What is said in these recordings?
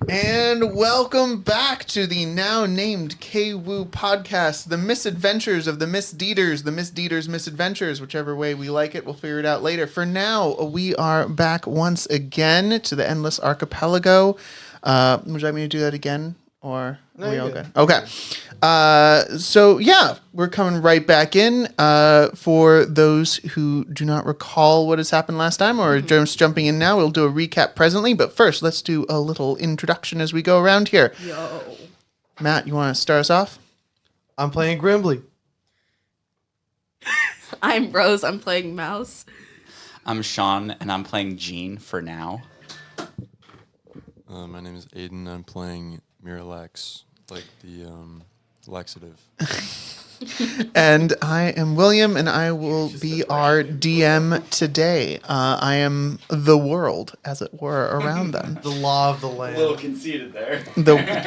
And welcome back to the now named KWOU podcast, the misadventures of the Misdeeders, the Misdeeders misadventures, whichever way we like it, we'll figure it out later. For now, we are back once again to the endless archipelago. Would you like me to do that again? Or are we all good? Okay. So yeah, we're coming right back in. For those who do not recall what has happened last time or just jumping in now, we'll do a recap presently. But first, let's do a little introduction as we go around here. Yo. Matt, you want to start us off? I'm playing Grimbly. I'm Rose. I'm playing Mouse. I'm Sean, and I'm playing Gene for now. My name is Aiden. I'm playing Miralax, like the laxative. And I am William, and I will be our DM today. I am the world, as it were, around them. The law of the land. A little conceited there.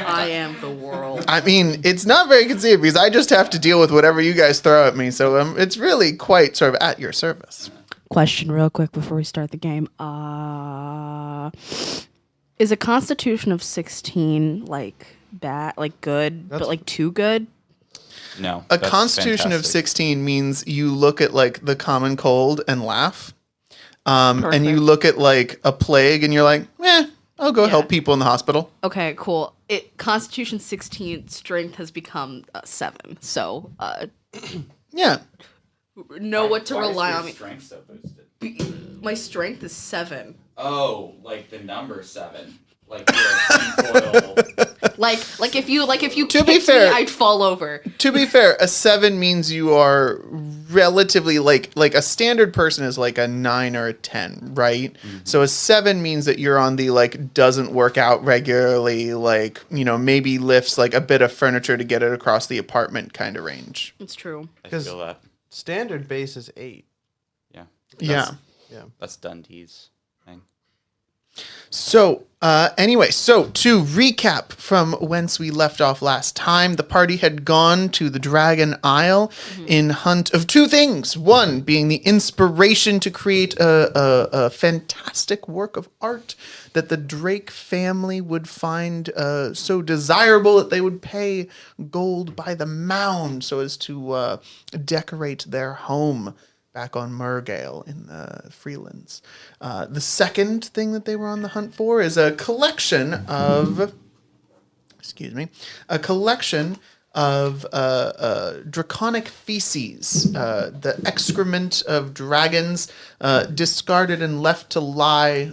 I am the world. I mean, it's not very conceited because I just have to deal with whatever you guys throw at me. So it's really quite sort of at your service. Question real quick before we start the game. Is a constitution of 16 like bad, like good, but like too good? No. A that's constitution of fantastic. 16 means you look at like the common cold and laugh. And you Perfect. look at like a plague and you're like, I'll go help people in the hospital. Okay, cool. Constitution 16 strength has become 7. So Yeah. know what to Why is rely your on me. strength so boosted? My strength is 7. Oh, like the number 7. Like you're a tinfoil. Like if you To be kicked fair- me, I'd fall over. To be fair, a 7 means you are relatively like a standard person is like a 9 or a 10, right? So a 7 means that you're on the like doesn't work out regularly, like, you know, maybe lifts like a bit of furniture to get it across the apartment kind of range. It's true. I 'Cause- feel that. Standard base is 8. Yeah. Yeah. That's Dundee's thing. So, anyway, so to recap from whence we left off last time, the party had gone to the Dragon Isle in hunt of two things. One being the inspiration to create a fantastic work of art that the Drake family would find so desirable that they would pay gold by the mound so as to decorate their home back on Murgale in the Freelands. The second thing that they were on the hunt for is a collection of, draconic feces, the excrement of dragons, discarded and left to lie,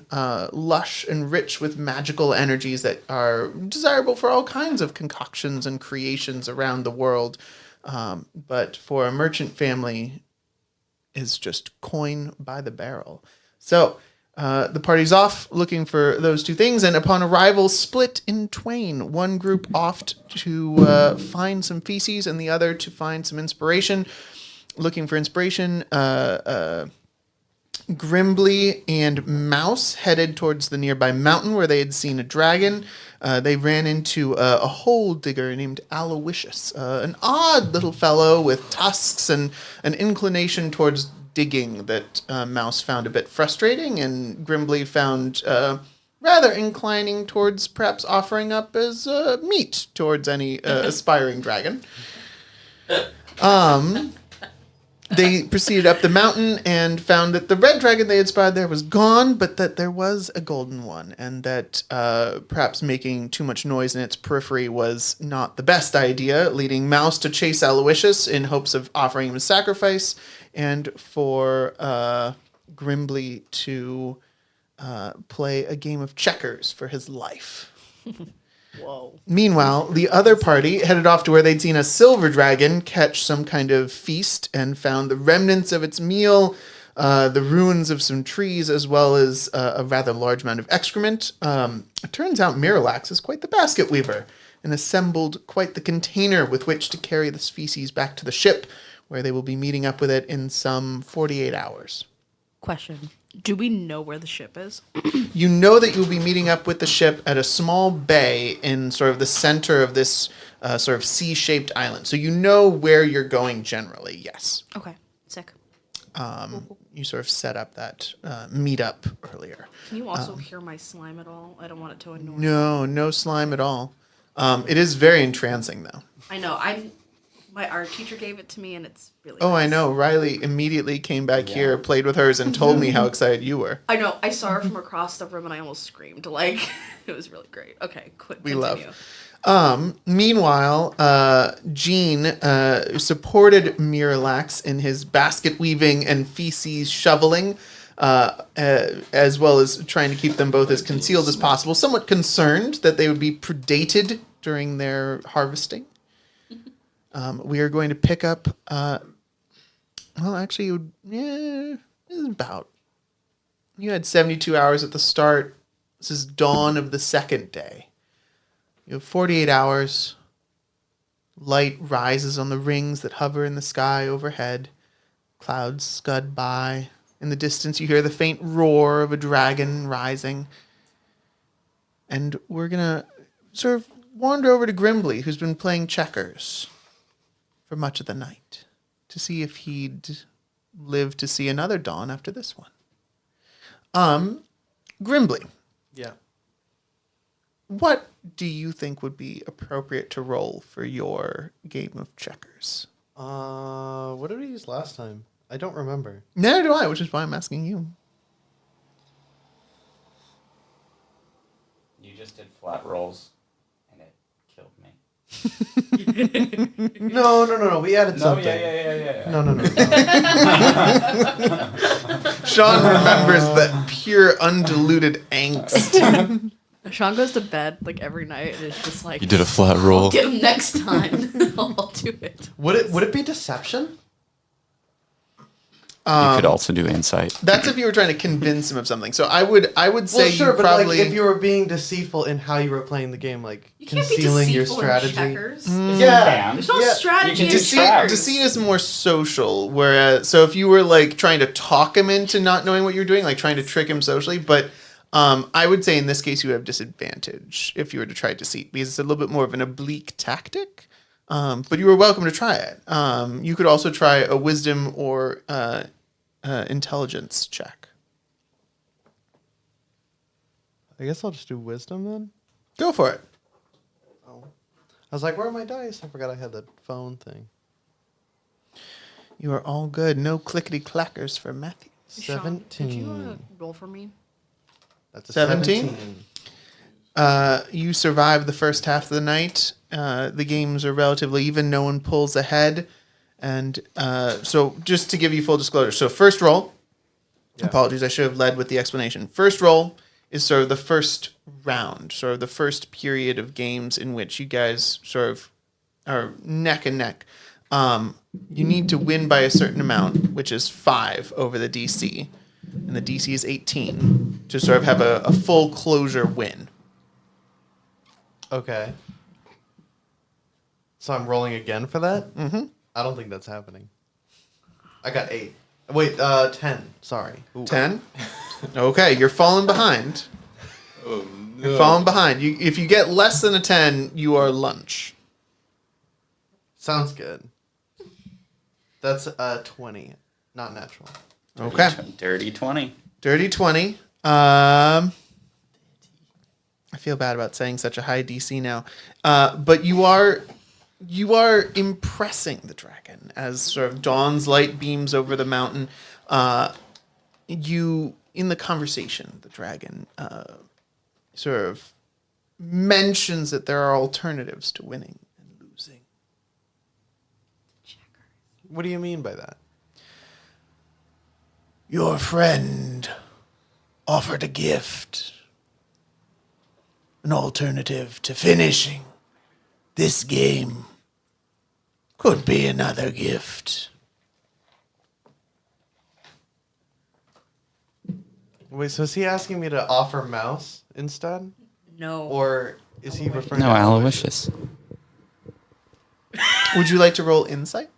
lush and rich with magical energies that are desirable for all kinds of concoctions and creations around the world. But for a merchant family, is just coin by the barrel. So the party's off looking for those two things, and upon arrival, split in twain. One group off to find some feces, and the other to find some inspiration. Looking for inspiration, Grimbly and Mouse headed towards the nearby mountain where they had seen a dragon. They ran into a hole digger named Aloysius, an odd little fellow with tusks and an inclination towards digging that Mouse found a bit frustrating, and Grimbly found rather inclining towards perhaps offering up as meat towards any aspiring dragon. They proceeded up the mountain and found that the red dragon they had spied there was gone, but that there was a golden one, and that perhaps making too much noise in its periphery was not the best idea, leading Mouse to chase Aloysius in hopes of offering him a sacrifice, and for Grimbly to play a game of checkers for his life. Whoa. Meanwhile, the other party headed off to where they'd seen a silver dragon catch some kind of feast and found the remnants of its meal, the ruins of some trees, as well as a rather large amount of excrement. It turns out Miralax is quite the basket weaver and assembled quite the container with which to carry the species back to the ship, where they will be meeting up with it in some 48 hours. Question. Do we know where the ship is? You know that you'll be meeting up with the ship at a small bay in sort of the center of this sort of C-shaped island. So you know where you're going generally, yes. Okay. Sick. you sort of set up that meetup earlier. Can you also hear my slime at all? I don't want it to annoy. No slime at all. It is very entrancing, though. I know. My art teacher gave it to me, and it's really. Oh, nice. I know. Riley immediately came back here, played with hers, and told me how excited you were. I know. I saw her from across the room, and I almost screamed. Like, it was really great. Okay, We continue. love. Meanwhile, Gene supported Miralax in his basket weaving and feces shoveling, as well as trying to keep them both as concealed as possible, somewhat concerned that they would be predated during their harvesting. We are going to pick up, well, actually, it was about, you had 72 hours at the start. This is dawn of the second day. You have 48 hours. Light rises on the rings that hover in the sky overhead. Clouds scud by. In the distance, you hear the faint roar of a dragon rising. And we're going to sort of wander over to Grimbley, who's been playing checkers for much of the night, to see if he'd live to see another dawn after this one. Grimbley. Yeah. What do you think would be appropriate to roll for your game of checkers? What did we use last time? I don't remember. Neither do I, which is why I'm asking you. You just did flat rolls, and it killed me. No. We added No, something. yeah. No. Sean remembers that pure, undiluted angst. Sean goes to bed like every night, and it's just like You did a flat roll. get him next time. I'll do it. Would it be deception? You could also do insight. That's if you were trying to convince him of something. So I would say Well, sure, you but probably... like if you were being deceitful in how you were playing the game, like You can't be concealing your deceitful in strategy. checkers. Yeah. There's no Yeah. strategy You in can checkers. Deceit is more social, whereas so if you were like trying to talk him into not knowing what you're doing, like trying to trick him socially, but I would say in this case you have disadvantage if you were to try deceit because it's a little bit more of an oblique tactic. But you were welcome to try it. You could also try a wisdom or intelligence check. I guess I'll just do wisdom then. Go for it. I was like, where are my dice? I forgot I had the phone thing. You are all good. No clickety clackers for Matthew. Sean, could you 17. roll for me? That's a 17? You survive the first half of the night. The games are relatively even. No one pulls ahead. And so just to give you full disclosure. So first roll, apologies, I should have led with the explanation. First roll is sort of the first round, sort of the first period of games in which you guys sort of are neck and neck. You need to win by a certain amount, which is 5 over the DC. And the DC is 18 to sort of have a full closure win. Okay. So I'm rolling again for that? Mm-hmm. I don't think that's happening. I got 8. Wait, 10. Sorry. Ooh. 10? Okay, you're falling behind. Oh, You're falling behind. If you get less than a 10, you are lunch. Sounds good. That's 20. Not natural. Okay. Dirty 20. Dirty 20. I feel bad about saying such a high DC now. But you are impressing the dragon as sort of dawn's light beams over the mountain. In the conversation, the dragon sort of mentions that there are alternatives to winning and losing. What do you mean by that? Your friend offered a gift, an alternative to finishing this game. Could be another gift. Wait, so is he asking me to offer mouse instead? No. Or is he referring No, to Aloysius. Would you like to roll insight?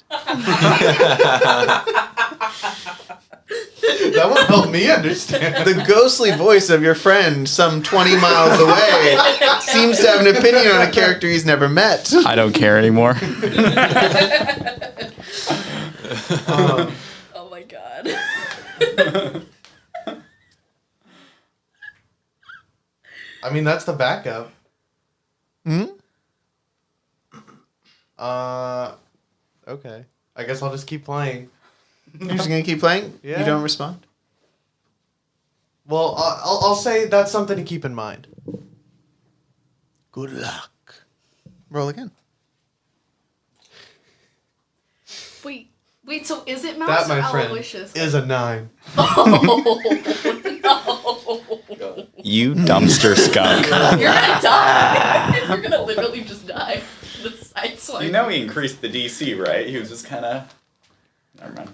That won't help me understand. The ghostly voice of your friend, some 20 miles away, seems to have an opinion on a character he's never met. I don't care anymore. Oh my god. I mean, that's the backup. Hmm? Okay. I guess I'll just keep playing. You're just gonna keep playing? Yeah. You don't respond? Well, I'll say that's something to keep in mind. Good luck. Roll again. Wait, so is it Mouse That, or my friend, Aloysius? is a 9. Oh, no. You dumpster skunk. You're gonna die. You're gonna literally just die. The side swipe. You know he increased the DC, right? He was just kind of... Never mind.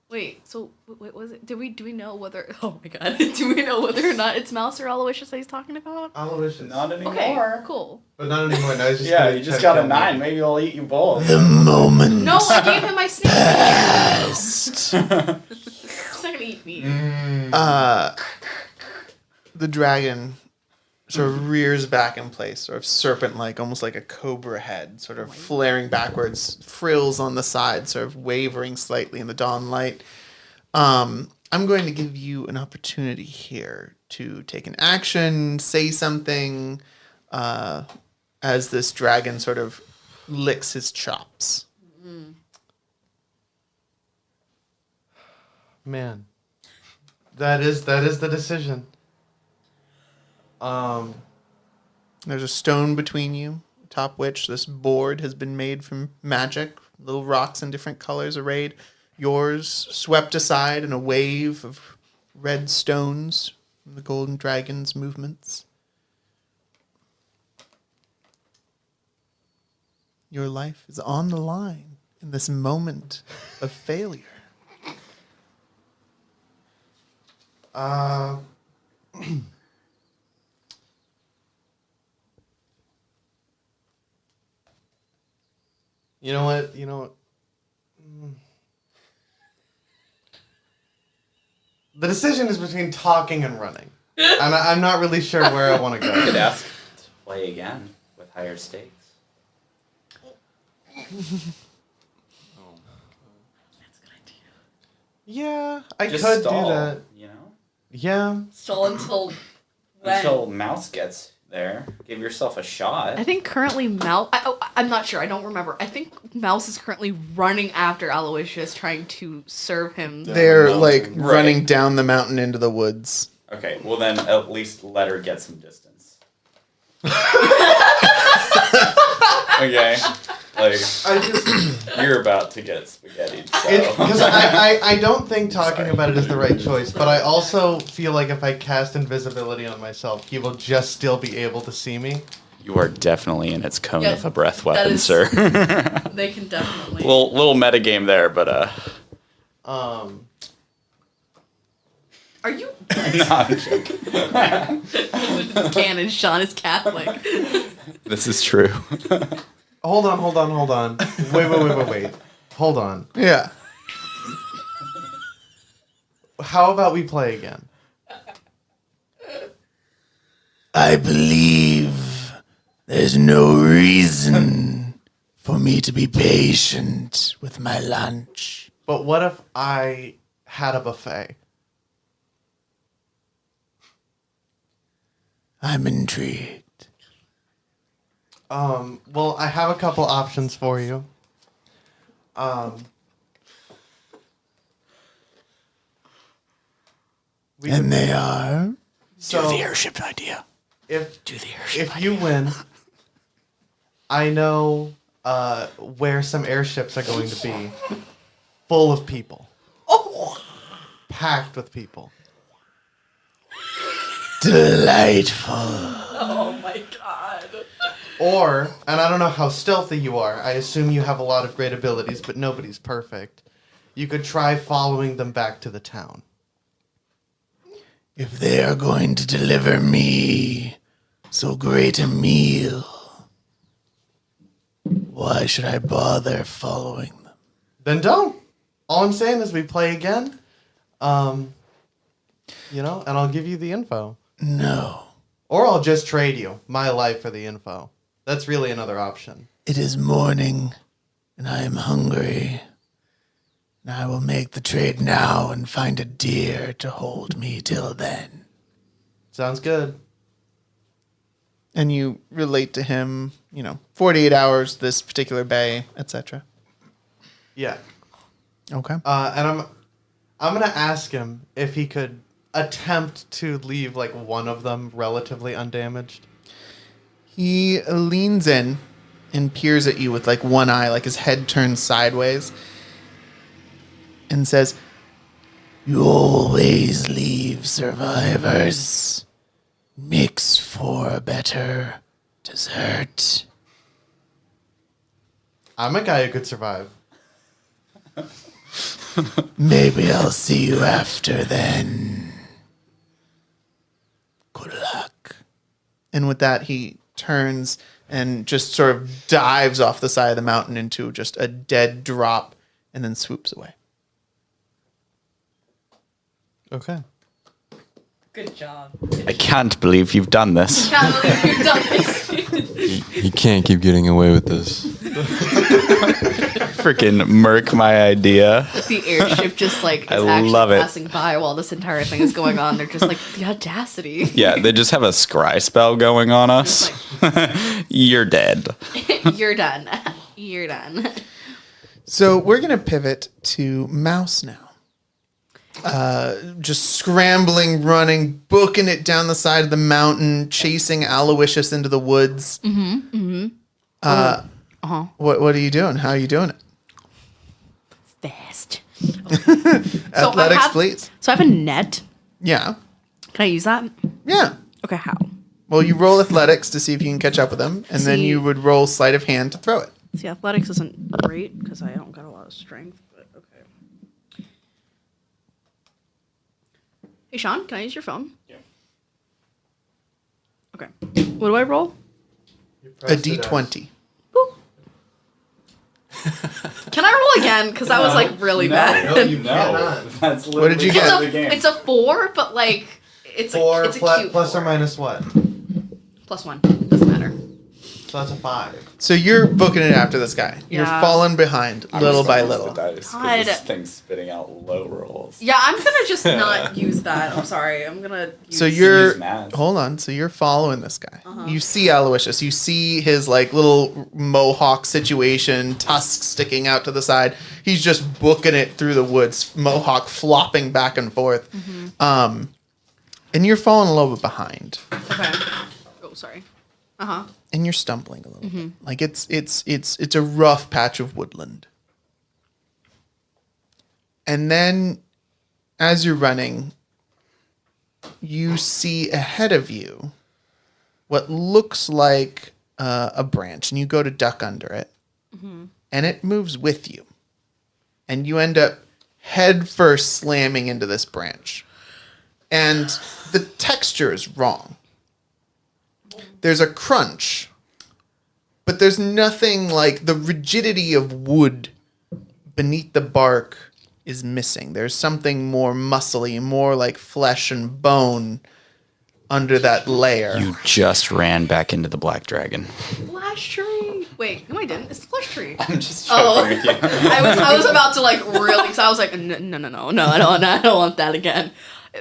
Wait, so what was it? Do we know whether? Oh my god, do we know whether or not it's Mouse or Aloysius that he's talking about? Aloysius. Not anymore. Okay, cool. But not anymore. No, he's just Yeah, gonna you just try to got a kill 9. me. Maybe I'll eat you both. The moment No, I gave him my snake. passed. He's not gonna eat me. The dragon sort of rears back in place, sort of serpent-like, almost like a cobra head, sort of flaring backwards, frills on the side, sort of wavering slightly in the dawn light. I'm going to give you an opportunity here to take an action, say something, as this dragon sort of licks his chops. Man, that is the decision. There's a stone between you, atop which this board has been made from magic. Little rocks in different colors arrayed. Yours swept aside in a wave of red stones from the golden dragon's movements. Your life is on the line in this moment of failure. You know what? The decision is between talking and running. And I'm not really sure where I want to You could go. ask to play again with higher stakes. Yeah, I Just could stall, do that. you know? Yeah. So until when? Until Mouse gets there. Give yourself a shot. I think currently Mouse. I'm not sure. I don't remember. I think Mouse is currently running after Aloysius, trying to serve him. They're mountain. like Right. running down the mountain into the woods. Okay, well then at least let her get some distance. Okay? Like, I just you're about to get spaghetti. because So. I don't think talking Sorry. about it is the right choice, but I also feel like if I cast invisibility on myself, he will just still be able to see me. You are definitely in its cone Yes, of a breath that weapon, is- sir. They can definitely. little metagame there, but Are you? no, I'm joking. It's canon. Sean is Catholic. This is true. Hold on. Wait. Hold on. Yeah. How about we play again? I believe there's no reason for me to be patient with my lunch. But what if I had a buffet? I'm intrigued. Well, I have a couple options for you. We And could- they are? so airship idea. if Do the airship if you win, I know where some airships are going to be, full of people, packed with people. Delightful. Oh my god. Or, and I don't know how stealthy you are. I assume you have a lot of great abilities, but nobody's perfect. You could try following them back to the town. If they are going to deliver me so great a meal, why should I bother following them? Then don't. All I'm saying is we play again. And I'll give you the info. No. Or I'll just trade you my life for the info. That's really another option. It is morning, and I am hungry. I will make the trade now and find a deer to hold me till then. Sounds good. And you relate to him, 48 hours, this particular bay, etc. Yeah. Okay. And I'm gonna ask him if he could attempt to leave like one of them relatively undamaged. He leans in and peers at you with like one eye, like his head turned sideways, and says, "You always leave survivors. Mix for a better dessert." I'm a guy who could survive. Maybe I'll see you after then. Good luck. And with that, he turns and just sort of dives off the side of the mountain into just a dead drop and then swoops away. Okay. Good job. I can't believe you've done this. Can't believe you've done this. He can't keep getting away with this. Freaking murk my idea. The airship just like is I actually love it. passing by while this entire thing is going on. They're just like, the audacity. Yeah, they just have a scry spell going on us. You're dead. You're done. You're done. So we're going to pivot to Mouse now. Just scrambling, running, booking it down the side of the mountain, chasing Aloysius into the woods. What are you doing? How are you doing it? Fast. Athletics, please. So I have a net. Yeah. Can I use that? Yeah. Okay, how? Well, you roll athletics to see if you can catch up with them, and then See- you would roll sleight of hand to throw it. See, athletics isn't great because I don't got a lot of strength, but okay. Hey, Sean, can I use your phone? Yeah. Okay. What do I roll? A D20. Boop. Can I roll again? Because that was like really bad. No, you No, cannot. that's What did you literally get? the game. It's a 4, but like it's Four a, it's a plus, cute plus or 4. minus what? +1. Doesn't matter. So that's a 5. So you're booking it after this guy. You're Yeah. falling behind I'm little just by gonna use little. the dice 'cause God. this thing's spitting out low rolls. Yeah, I'm gonna just not use that. I'm sorry. I'm gonna use So you're use math. hold on. So you're following this guy. You see Aloysius. You see his like little mohawk situation, tusks sticking out to the side. He's just booking it through the woods, mohawk flopping back and forth. And you're falling a little bit behind, Okay. Oh, sorry. and you're stumbling a little bit. Like it's a rough patch of woodland. And then, as you're running, you see ahead of you what looks like a branch, and you go to duck under it, and it moves with you, and you end up head first slamming into this branch, and the texture is wrong. There's a crunch, but there's nothing like the rigidity of wood beneath the bark is missing. There's something more muscly, more like flesh and bone under that layer. You just ran back into the black dragon. Flash tree. Wait, no, I didn't. It's the flesh tree. I'm just Oh. joking with you. I was about to like really. Cause I was like, no, I don't want that again.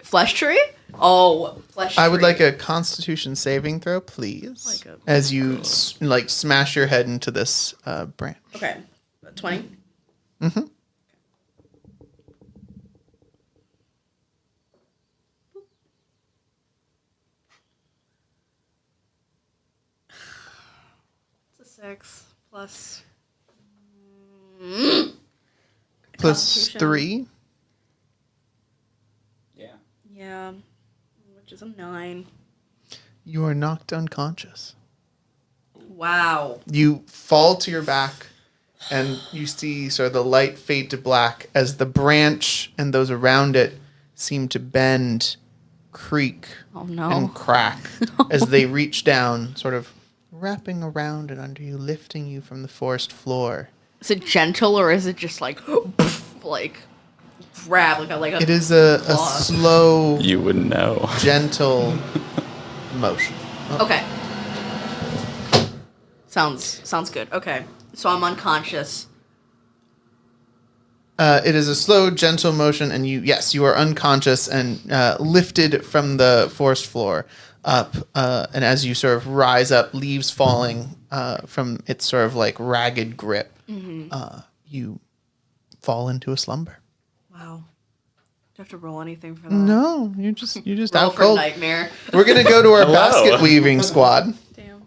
Flesh tree. Oh, flesh tree. I would like a Constitution saving throw, please, Like a- as you smash your head into this branch. Okay, 20. Mm-hmm. It's a 6 plus. Plus Constitution. 3. Yeah. Yeah, which is a 9. You are knocked unconscious. Wow. You fall to your back, and you see sort of the light fade to black as the branch and those around it seem to bend, creak, Oh no. and crack as they reach down, sort of wrapping around and under you, lifting you from the forest floor. Is it gentle or is it just like, like grab like a? It is a claw? slow, You wouldn't know. gentle motion. Okay. Sounds good. Okay, so I'm unconscious. It is a slow, gentle motion, and you are unconscious and lifted from the forest floor up. And as you sort of rise up, leaves falling from its sort of like ragged grip, you fall into a slumber. Wow. Do you have to roll anything for that? No, you just Roll out for cold. nightmare. We're gonna go to our basket weaving squad. Damn.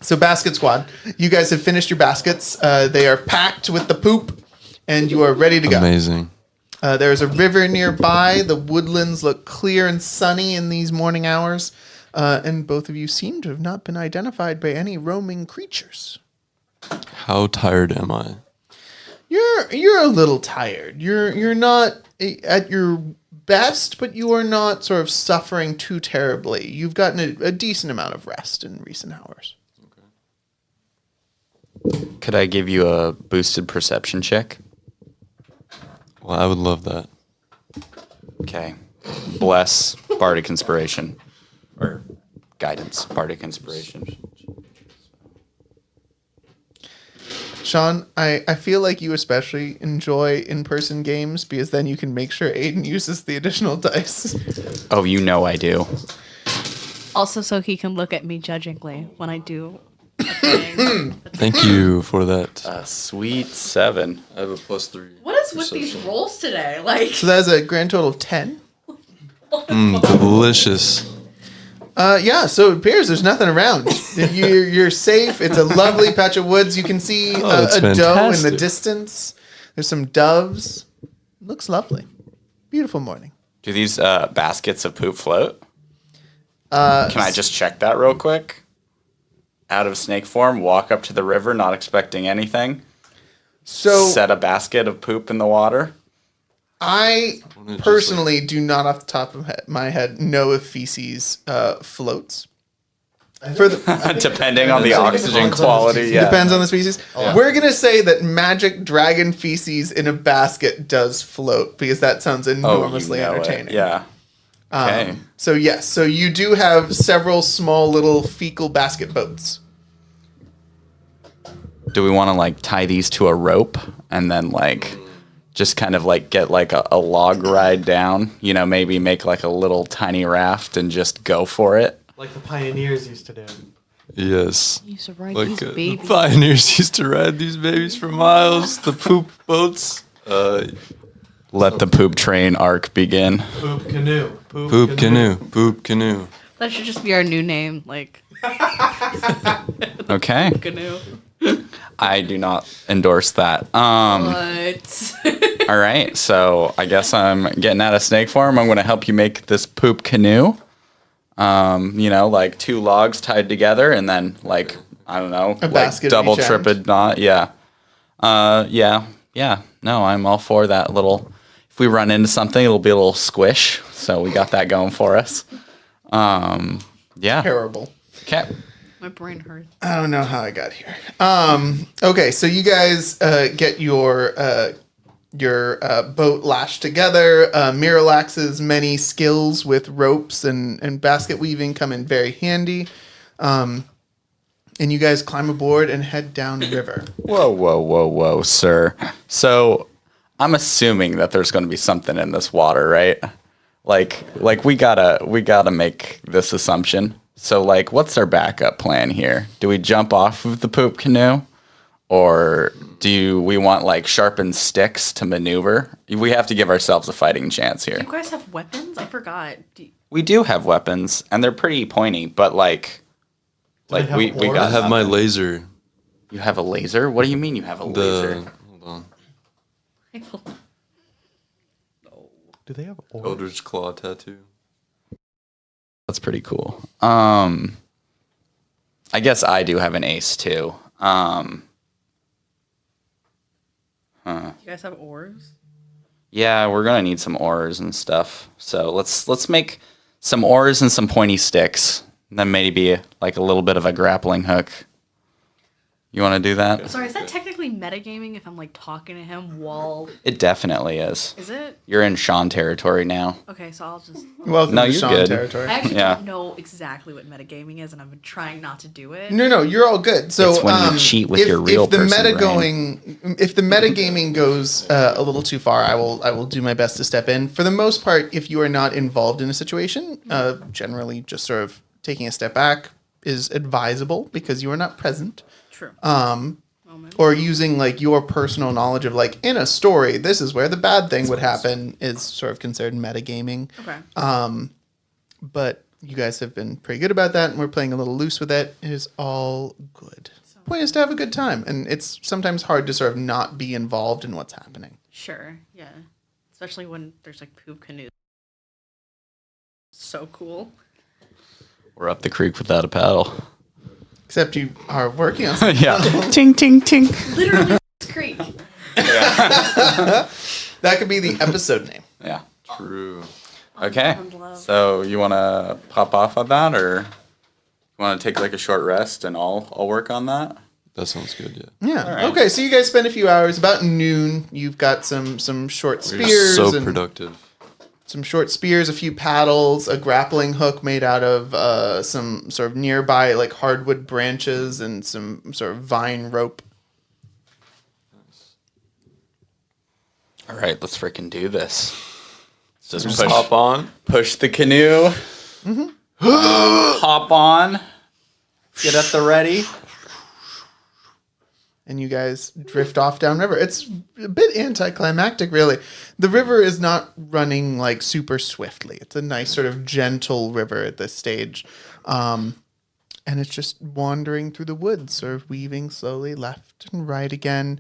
So basket squad, you guys have finished your baskets. They are packed with the poop, and you are ready to go. Amazing. There is a river nearby. The woodlands look clear and sunny in these morning hours, and both of you seem to have not been identified by any roaming creatures. How tired am I? You're a little tired. You're not at your best, but you are not sort of suffering too terribly. You've gotten a decent amount of rest in recent hours. Could I give you a boosted perception check? Well, I would love that. Okay. Bless Bardic Inspiration. Or Guidance, Bardic Inspiration. Sean, I feel like you especially enjoy in-person games because then you can make sure Aiden uses the additional dice. Oh, you know I do. Also, so he can look at me judgingly when I do a thing. Thank you for that. Sweet 7. I have a +3. What is with these rolls today? Like, So that is a grand total of 10. Delicious. So it appears there's nothing around. You're safe. It's a lovely patch of woods. You can see it's a doe in the fantastic. distance. There's some doves. Looks lovely. Beautiful morning. Do these baskets of poop float? Can I just check that real quick? Out of snake form, walk up to the river, not expecting anything. So Set a basket of poop in the water. I personally do not, off the top of my head, know if feces floats. Depending on the oxygen quality, yeah. Depends on the species. We're gonna say that magic dragon feces in a basket does float because that sounds enormously entertaining. Yeah. Okay. So yes, so you do have several small little fecal basket boats. Do we want to like tie these to a rope and then like just kind of like get like a log ride down? You know, maybe make like a little tiny raft and just go for it. Like the pioneers used to do. Yes. you used to ride Like these the babies. pioneers used to ride these babies for miles. The poop boats. Let the poop train arc begin. Poop canoe. Poop canoe. Poop canoe. That should just be our new name, like Okay. canoe. I do not endorse that. What? All right. So I guess I'm getting out of snake form. I'm going to help you make this poop canoe. You know, like 2 logs tied together and then like, I don't know, like basket at double, each end. triple knot. Yeah. Yeah. No, I'm all for that little, if we run into something, it'll be a little squish. So we got that going for us. Yeah. Terrible. Okay. My brain hurts. I don't know how I got here. Okay, so you guys get your boat lashed together. Miralax's many skills with ropes and basket weaving come in very handy. And you guys climb aboard and head down the river. Whoa, sir. So I'm assuming that there's going to be something in this water, right? Like we gotta make this assumption. So like, what's our backup plan here? Do we jump off of the poop canoe? Or do we want like sharpened sticks to maneuver? We have to give ourselves a fighting chance here. Do you guys have weapons? I forgot. We do have weapons, and they're pretty pointy, but like they have we oars? got. I have my nothing. laser. You have a laser? What do you mean you have a laser? Hold on. Do they have oars? Eldritch Claw tattoo. That's pretty cool. I guess I do have an ace too. You guys have oars? Yeah, we're gonna need some oars and stuff. So let's make some oars and some pointy sticks. Then maybe like a little bit of a grappling hook. You want to do that? Sorry, is that technically metagaming if I'm like talking to him while? It definitely is. Is it? You're in Sean territory now. Okay, so I'll just. Welcome No, to you're Sean good. territory. I actually Yeah. don't know exactly what metagaming is, and I've been trying not to do it. No, you're all good. So It's when you cheat with your real if the person meta brain. if the metagaming goes a little too far, I will do my best to step in. For the most part, if you are not involved in a situation, generally just sort of taking a step back is advisable because you are not present. True. Or using like your personal knowledge of like in a story, this is where the bad thing would happen is sort of considered metagaming. Okay. But you guys have been pretty good about that, and we're playing a little loose with it. It is all good. Point is to have a good time, and it's sometimes hard to sort of not be involved in what's happening. Sure. Yeah. Especially when there's like poop canoes. So cool. We're up the creek without a paddle. Except you are working on something. Yeah. Ting, ting, ting. Literally, creek. That could be the episode name. Yeah. True. Okay. So you want to pop off on that, or you want to take like a short rest, and I'll work on that? That sounds good. Yeah. Yeah. right. Okay, so you guys spend a few hours. About noon, you've got some short We're spears. so and productive. some short spears, a few paddles, a grappling hook made out of some sort of nearby like hardwood branches, and some sort of vine rope. All right, let's freaking do this. Just Just hop on. push the canoe. Hop on. Get at the ready. And you guys drift off downriver. It's a bit anticlimactic, really. The river is not running like super swiftly. It's a nice sort of gentle river at this stage. And it's just wandering through the woods, sort of weaving slowly left and right again.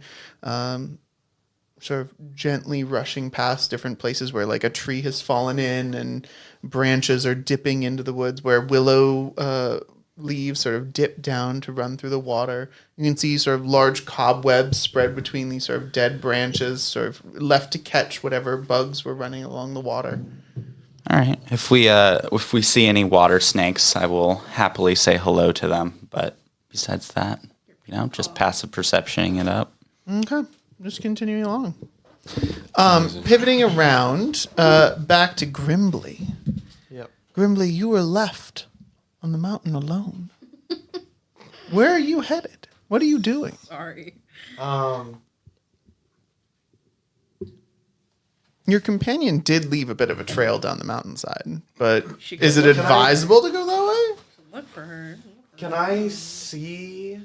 Sort of gently rushing past different places where like a tree has fallen in and branches are dipping into the woods, where willow leaves sort of dip down to run through the water. You can see sort of large cobwebs spread between these sort of dead branches, sort of left to catch whatever bugs were running along the water. All right. If we see any water snakes, I will happily say hello to them. But besides that, just passive perceptioning it up. Okay, just continuing along. Pivoting around, back to Grimbley. Yep. Grimbley, you were left on the mountain alone. Where are you headed? What are you doing? Sorry. Your companion did leave a bit of a trail down the mountainside, but She is it goes- advisable to go that way? Look for her. Can I see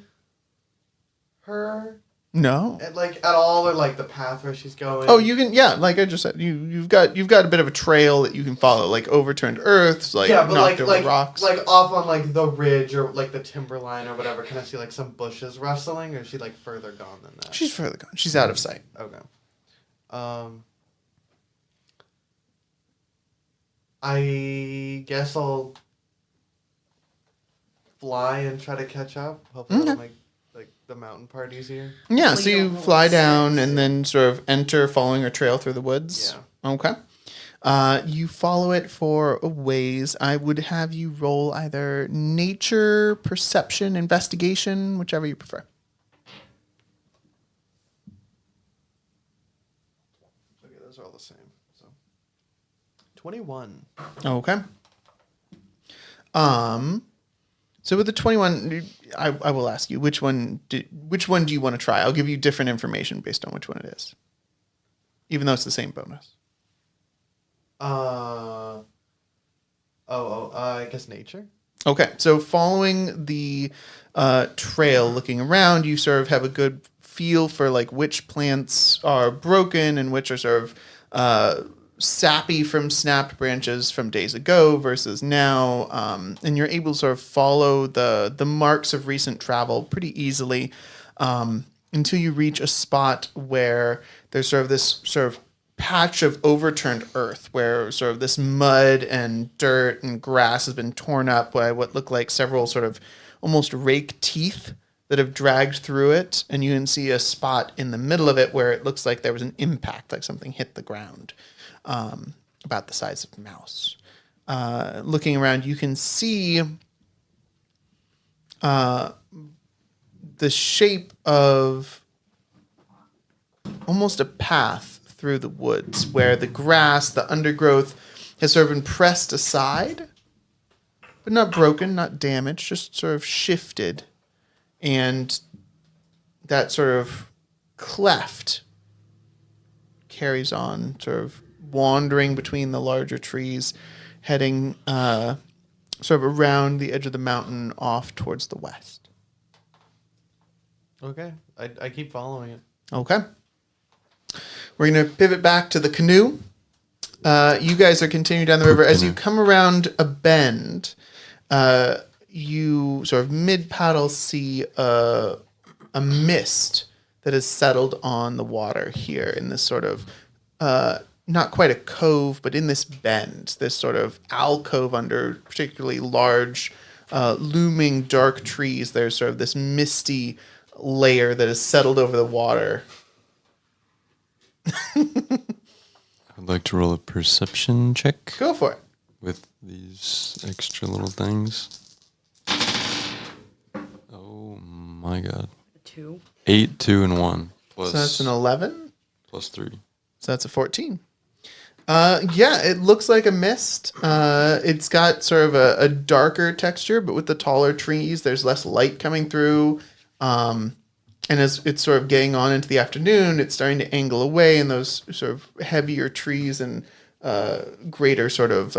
her No. at all, or like the path where she's going? Oh, you can. Yeah, like I just said, you've got a bit of a trail that you can follow, like overturned earths, like yeah, but knocked over like rocks. like off on like the ridge or like the timberline or whatever. Can I see like some bushes rustling, or is she like further gone than that? She's further gone. She's out of sight. Okay. I guess I'll fly and try to catch up. Hopefully, it'll make like the mountain part easier. Yeah, so you Hopefully fly you'll down and then sort of enter, following her trail through the woods. Yeah. Okay. You follow it for a ways. I would have you roll either nature, perception, investigation, whichever you prefer. Okay, those are all the same. So 21. Okay. So with the 21, I will ask you which one do you want to try? I'll give you different information based on which one it is, even though it's the same bonus. I guess nature. Okay, so following the trail, looking around, you sort of have a good feel for like which plants are broken and which are sort of sappy from snapped branches from days ago versus now, and you're able to sort of follow the marks of recent travel pretty easily until you reach a spot where there's sort of this sort of patch of overturned earth where sort of this mud and dirt and grass has been torn up by what look like several sort of almost rake teeth that have dragged through it, and you can see a spot in the middle of it where it looks like there was an impact, like something hit the ground, about the size of a mouse. Looking around, you can see the shape of almost a path through the woods where the grass, the undergrowth has sort of been pressed aside, but not broken, not damaged, just sort of shifted. And that sort of cleft carries on, sort of wandering between the larger trees, heading sort of around the edge of the mountain off towards the west. Okay. I keep following it. Okay. We're going to pivot back to the canoe. You guys are continuing down the river. As you come around a bend, you sort of mid-paddle see a mist that has settled on the water here in this sort of, not quite a cove, but in this bend, this sort of alcove under particularly large, looming dark trees. There's sort of this misty layer that has settled over the water. I'd like to roll a perception check Go for it. with these extra little things. Oh my god. 2. 8, 2, and 1. Plus, So that's an 11. plus 3. So that's a 14. Yeah, it looks like a mist. It's got sort of a darker texture, but with the taller trees, there's less light coming through. And as it's sort of getting on into the afternoon, it's starting to angle away, and those sort of heavier trees and greater sort of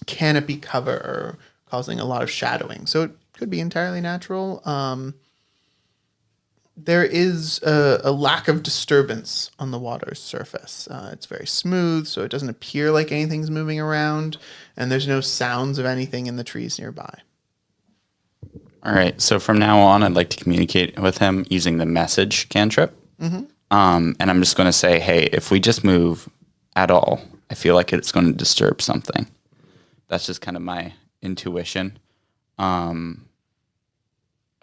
canopy cover are causing a lot of shadowing. So it could be entirely natural. There is a lack of disturbance on the water's surface. It's very smooth, so it doesn't appear like anything's moving around, and there's no sounds of anything in the trees nearby. All right. So from now on, I'd like to communicate with him using the message cantrip. Mm-hmm. And I'm just going to say, hey, if we just move at all, I feel like it's going to disturb something. That's just kind of my intuition. Oh,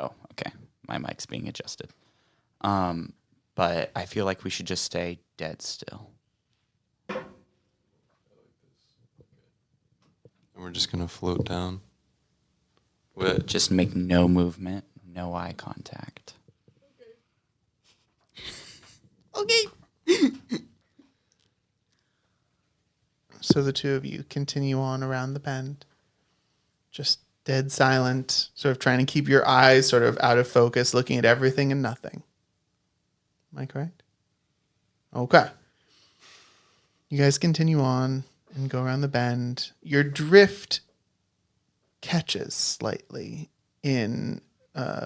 okay. My mic's being adjusted. But I feel like we should just stay dead still. And we're just going to float down. What? Just make no movement, no eye contact. Okay. So the two of you continue on around the bend, just dead silent, sort of trying to keep your eyes sort of out of focus, looking at everything and nothing. Am I correct? Okay. You guys continue on and go around the bend. Your drift catches slightly in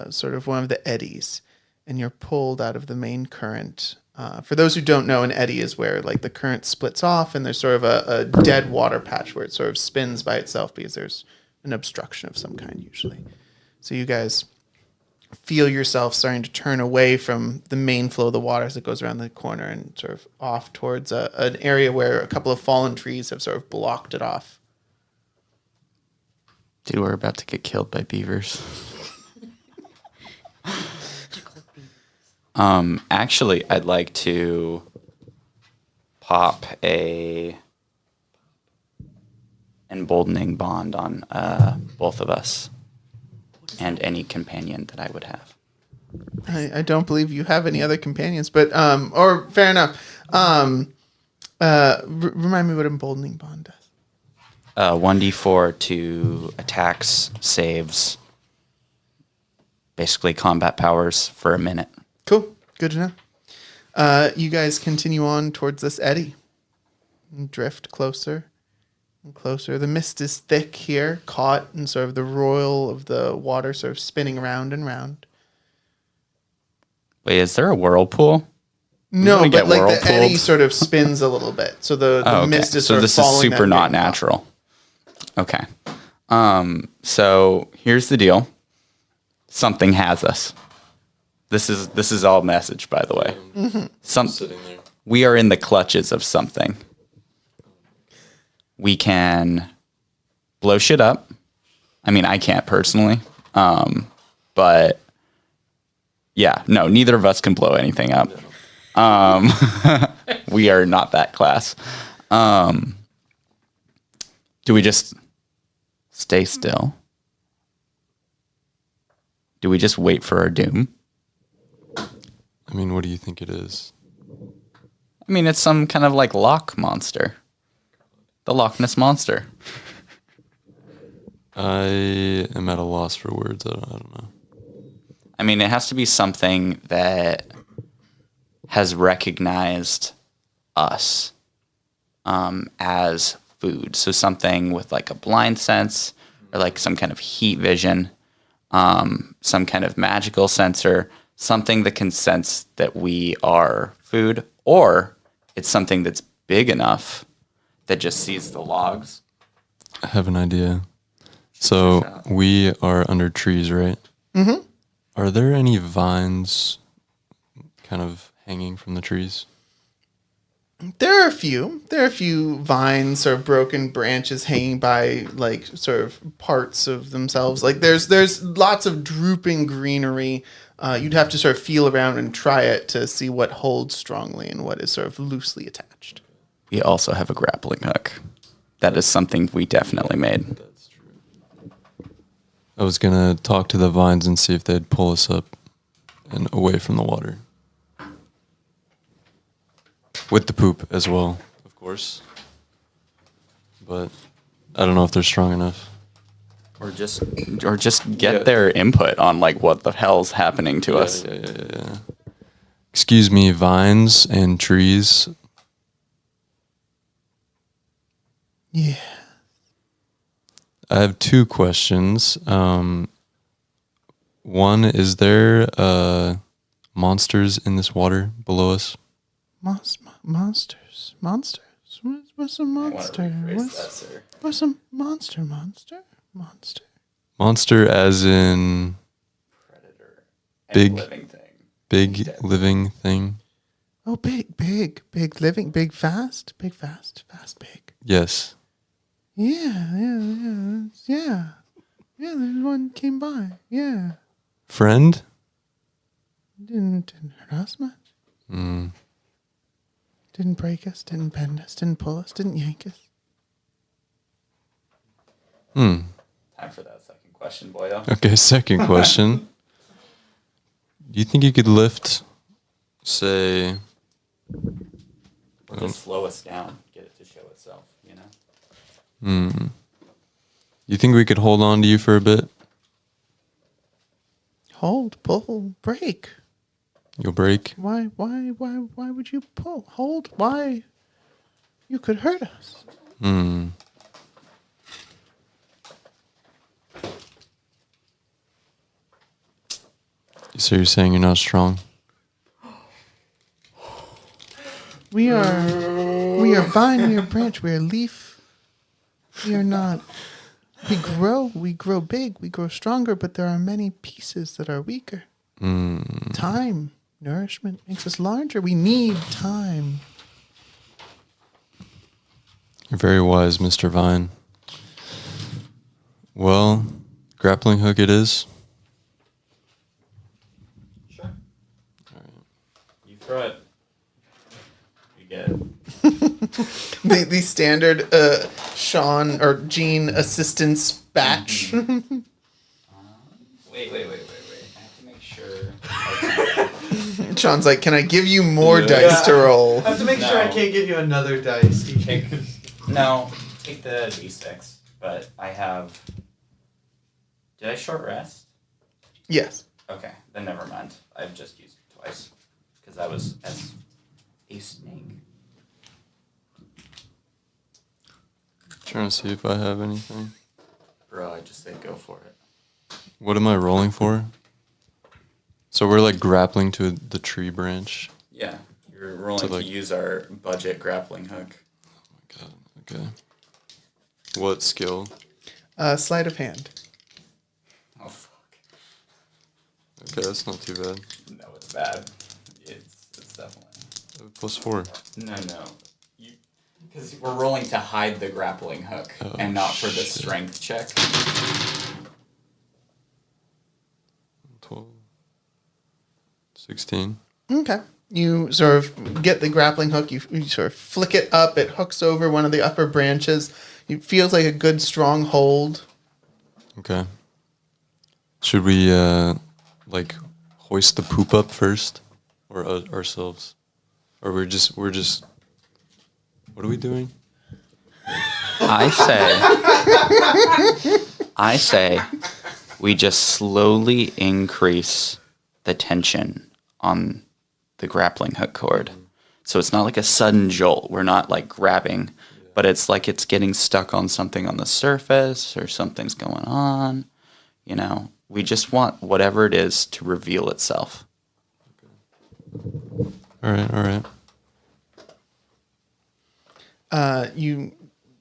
sort of one of the eddies, and you're pulled out of the main current. For those who don't know, an eddy is where like the current splits off, and there's sort of a dead water patch where it sort of spins by itself because there's an obstruction of some kind usually. So you guys feel yourself starting to turn away from the main flow of the water as it goes around the corner and sort of off towards an area where a couple of fallen trees have sort of blocked it off. Dude, we're about to get killed by beavers. Actually, I'd like to pop a emboldening bond on both of us and any companion that I would have. I don't believe you have any other companions, but or fair enough. Remind me what emboldening bond does. 1d4 to attacks, saves, basically combat powers for a minute. Cool. Good to know. You guys continue on towards this eddy and drift closer and closer. The mist is thick here, caught in sort of the roil of the water sort of spinning round and round. Wait, is there a whirlpool? No, gonna but get like the whirlpooled? eddy sort of spins a little bit. So the Oh, okay. mist is So sort this of is following super that not rhythm. natural. Okay. So here's the deal. Something has us. This is all message, by the way. Mm-hmm. Sitting there. We are in the clutches of something. We can blow shit up. I mean, I can't personally. But yeah, no, neither of us can blow anything up. We are not that class. Do we just stay still? Do we just wait for our doom? I mean, what do you think it is? I mean, it's some kind of like Loch monster. The Loch Ness monster. I am at a loss for words. I don't know. I mean, it has to be something that has recognized us as food. So something with like a blind sense or like some kind of heat vision, some kind of magical sensor, something that can sense that we are food, or it's something that's big enough that just sees the logs. I have an idea. So we are under trees, right? Mm-hmm. Are there any vines kind of hanging from the trees? There are a few. There are a few vines or broken branches hanging by like sort of parts of themselves. Like there's lots of drooping greenery. You'd have to sort of feel around and try it to see what holds strongly and what is sort of loosely attached. We also have a grappling hook. That is something we definitely made. That's true. I was gonna talk to the vines and see if they'd pull us up and away from the water. With the poop as well, of course. But I don't know if they're strong enough. Or just get their input on like what the hell's happening to us. Yeah. Excuse me, vines and trees. Yeah. I have two questions. One, is there monsters in this water below us? Monsters. What's a monster? What's a monster? Monster as in Predator. Big- Living thing. big living thing? Oh, big living, big, fast, big. Yes. Yeah. There's one came by. Yeah, Friend? didn't hurt us much. Mm. Didn't break us. Didn't bend us. Didn't pull us. Didn't yank us. Time for that second question, boyo. Okay, second question. Do you think you could lift, say, Or just slow us down, get it to show itself, you know? you think we could hold on to you for a bit? Hold, pull, break. You'll break? Why would you pull? Hold? Why? You could hurt us. So you're saying you're not strong? We are vine, we are branch, we are leaf. We are not. We grow big, we grow stronger, but there are many pieces that are weaker. Time, nourishment makes us larger. We need time. You're very wise, Mr. Vine. Well, grappling hook it is. Sure. You throw it. You get it. The standard Sean or Gene assistance batch. Wait. I have to make sure. Sean's like, can I give you more dice to roll? I have to make sure I No. can't give you another dice. Take the D6, but I have. Did I short rest? Yes. Okay, then never mind. I've just used it twice because I was as a snake. Trying to see if I have anything. Bro, I just said go for it. What am I rolling for? So we're like grappling to the tree branch. Yeah, you're rolling to like- use our budget grappling hook. God, okay. What skill? Sleight of hand. Oh fuck. Okay, that's not too bad. No, it's bad. It's definitely. +4. No. Because we're rolling to hide the grappling hook and not for the shit. strength check. 12. 16. Okay. You sort of get the grappling hook, you sort of flick it up, it hooks over one of the upper branches. It feels like a good strong hold. Okay. Should we like hoist the poop up first, or ourselves, or we're just. What are we doing? I say we just slowly increase the tension on the grappling hook cord. So it's not like a sudden jolt. We're not like grabbing, but it's like it's getting stuck on something on the surface or something's going on. You know, we just want whatever it is to reveal itself. All right.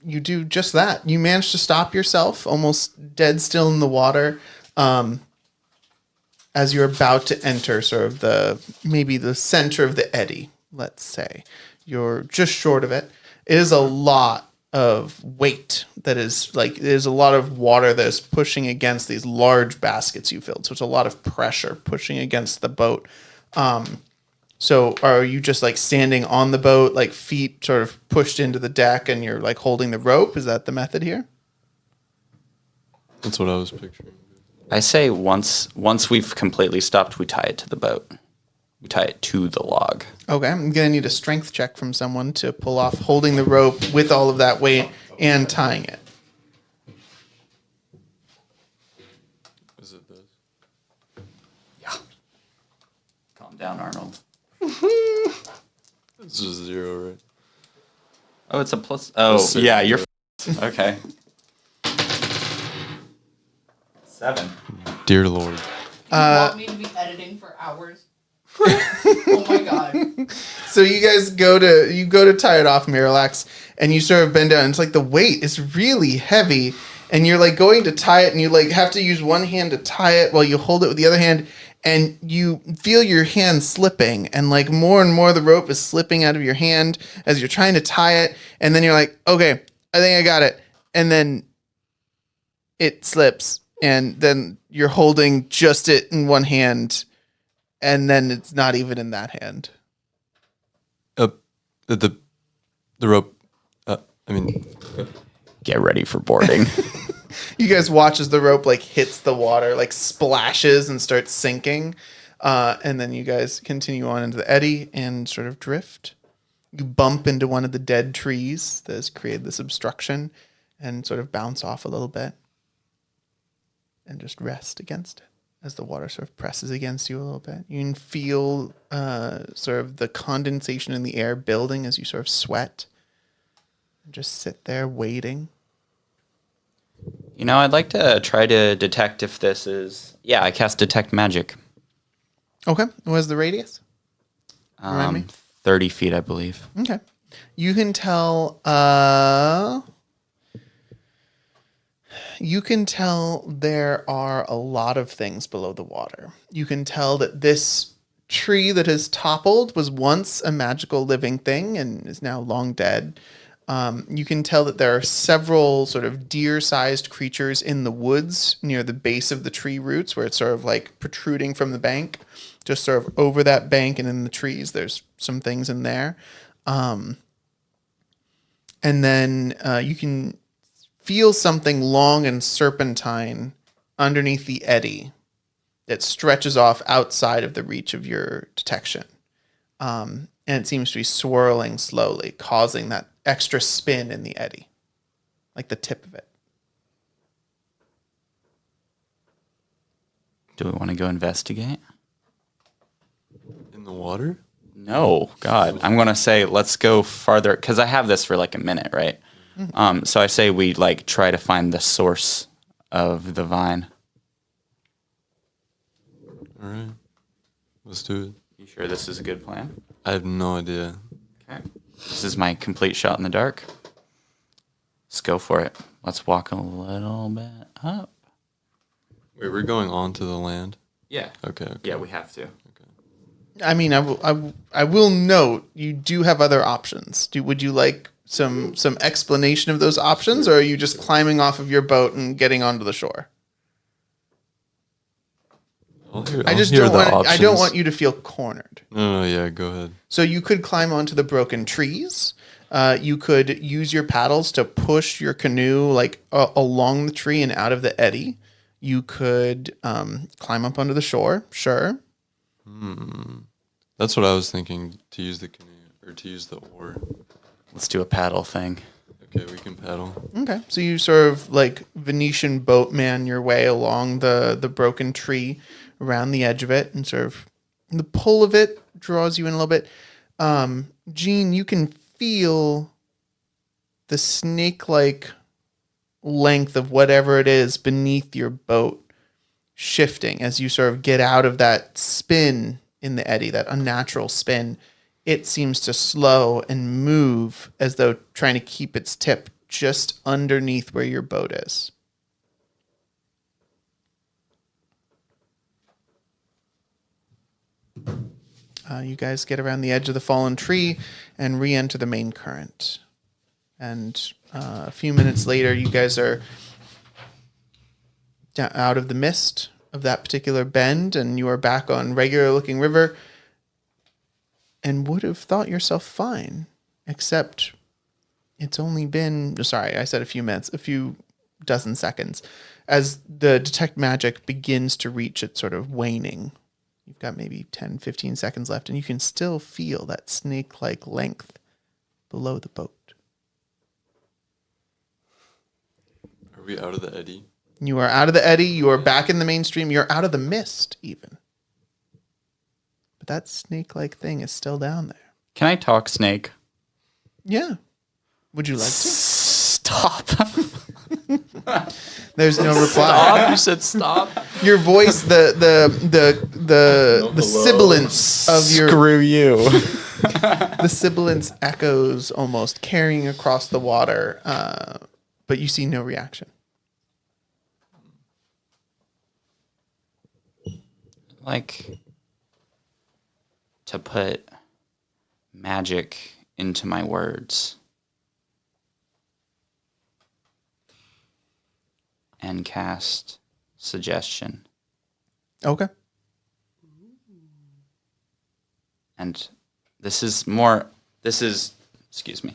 You do just that. You manage to stop yourself, almost dead still in the water, as you're about to enter sort of maybe the center of the eddy. Let's say you're just short of it. It is a lot of weight that is like there's a lot of water that is pushing against these large baskets you filled. So it's a lot of pressure pushing against the boat. So are you just like standing on the boat, like feet sort of pushed into the deck, and you're like holding the rope? Is that the method here? That's what I was picturing. I say once we've completely stopped, we tie it to the boat. We tie it to the log. Okay, I'm gonna need a strength check from someone to pull off holding the rope with all of that weight and tying it. Is it this? Yeah. Calm down, Arnold. It's just 0, right? Oh, it's a plus. Oh, +6. yeah, you're okay. 7. Dear Lord. You want me to be editing for hours? Oh my god. So you guys go to tie it off, Miralax, and you sort of bend down. It's like the weight is really heavy, and you're like going to tie it, and you like have to use one hand to tie it while you hold it with the other hand, and you feel your hand slipping, and like more and more the rope is slipping out of your hand as you're trying to tie it, and then you're like, okay, I think I got it, and then it slips, and then you're holding just it in one hand, and then it's not even in that hand. The rope. Get ready for boarding. You guys watch as the rope like hits the water, like splashes and starts sinking, and then you guys continue on into the eddy and sort of drift. You bump into one of the dead trees that has created this obstruction, and sort of bounce off a little bit, and just rest against it as the water sort of presses against you a little bit. You can feel sort of the condensation in the air building as you sort of sweat, and just sit there waiting. You know, I'd like to try to detect if this is... Yeah, I cast Detect Magic. Okay, what is the radius? Remind me. 30 feet, I believe. Okay. You can tell there are a lot of things below the water. You can tell that this tree that has toppled was once a magical living thing and is now long dead. You can tell that there are several sort of deer-sized creatures in the woods near the base of the tree roots, where it's sort of like protruding from the bank, just sort of over that bank and in the trees. There's some things in there. And then you can feel something long and serpentine underneath the eddy that stretches off outside of the reach of your detection. And it seems to be swirling slowly, causing that extra spin in the eddy, like the tip of it. Do we want to go investigate? In the water? No, God. I'm going to say let's go farther, because I have this for like a minute, right? Mm-hmm. So I say we like try to find the source of the vine. All right. Let's do it. You sure this is a good plan? I have no idea. Okay. This is my complete shot in the dark. Let's go for it. Let's walk a little bit up. Wait, we're going onto the land? Yeah. Okay. Yeah, we have to. I mean, I will note you do have other options. Would you like some explanation of those options, or are you just climbing off of your boat and getting onto the shore? I don't want you to feel cornered. No, yeah, go ahead. So you could climb onto the broken trees. You could use your paddles to push your canoe like along the tree and out of the eddy. You could climb up onto the shore, sure. That's what I was thinking, to use the canoe or to use the oar. Let's do a paddle thing. Okay, we can paddle. Okay, so you sort of like Venetian boatman your way along the broken tree around the edge of it, and sort of the pull of it draws you in a little bit. Jean, you can feel the snake-like length of whatever it is beneath your boat shifting as you sort of get out of that spin in the eddy, that unnatural spin. It seems to slow and move as though trying to keep its tip just underneath where your boat is. You guys get around the edge of the fallen tree and re-enter the main current. And a few minutes later, you guys are out of the mist of that particular bend, and you are back on regular-looking river, and would have thought yourself fine, except it's only been, sorry, I said a few minutes, a few dozen seconds, as the detect magic begins to reach its sort of waning. You've got maybe 10, 15 seconds left, and you can still feel that snake-like length below the boat. Are we out of the eddy? You are out of the eddy. You are back in the mainstream. You're out of the mist, even. But that snake-like thing is still down there. Can I talk snake? Yeah. Would you like to? Stop. There's no reply. Stop! You said stop. Your voice, the sibilance of your Screw you. the sibilance echoes almost carrying across the water, but you see no reaction. Like to put magic into my words and cast suggestion. Okay. And this is excuse me.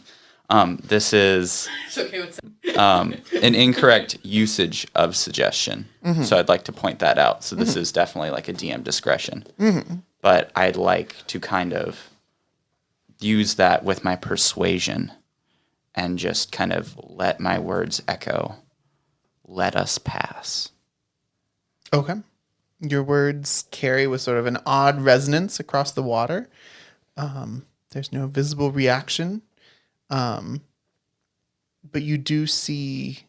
This is It's okay with an incorrect usage of suggestion. So I'd like to point that out. So this is definitely like a DM discretion. But I'd like to kind of use that with my persuasion and just kind of let my words echo. Let us pass. Okay. Your words carry with sort of an odd resonance across the water. There's no visible reaction. But you do see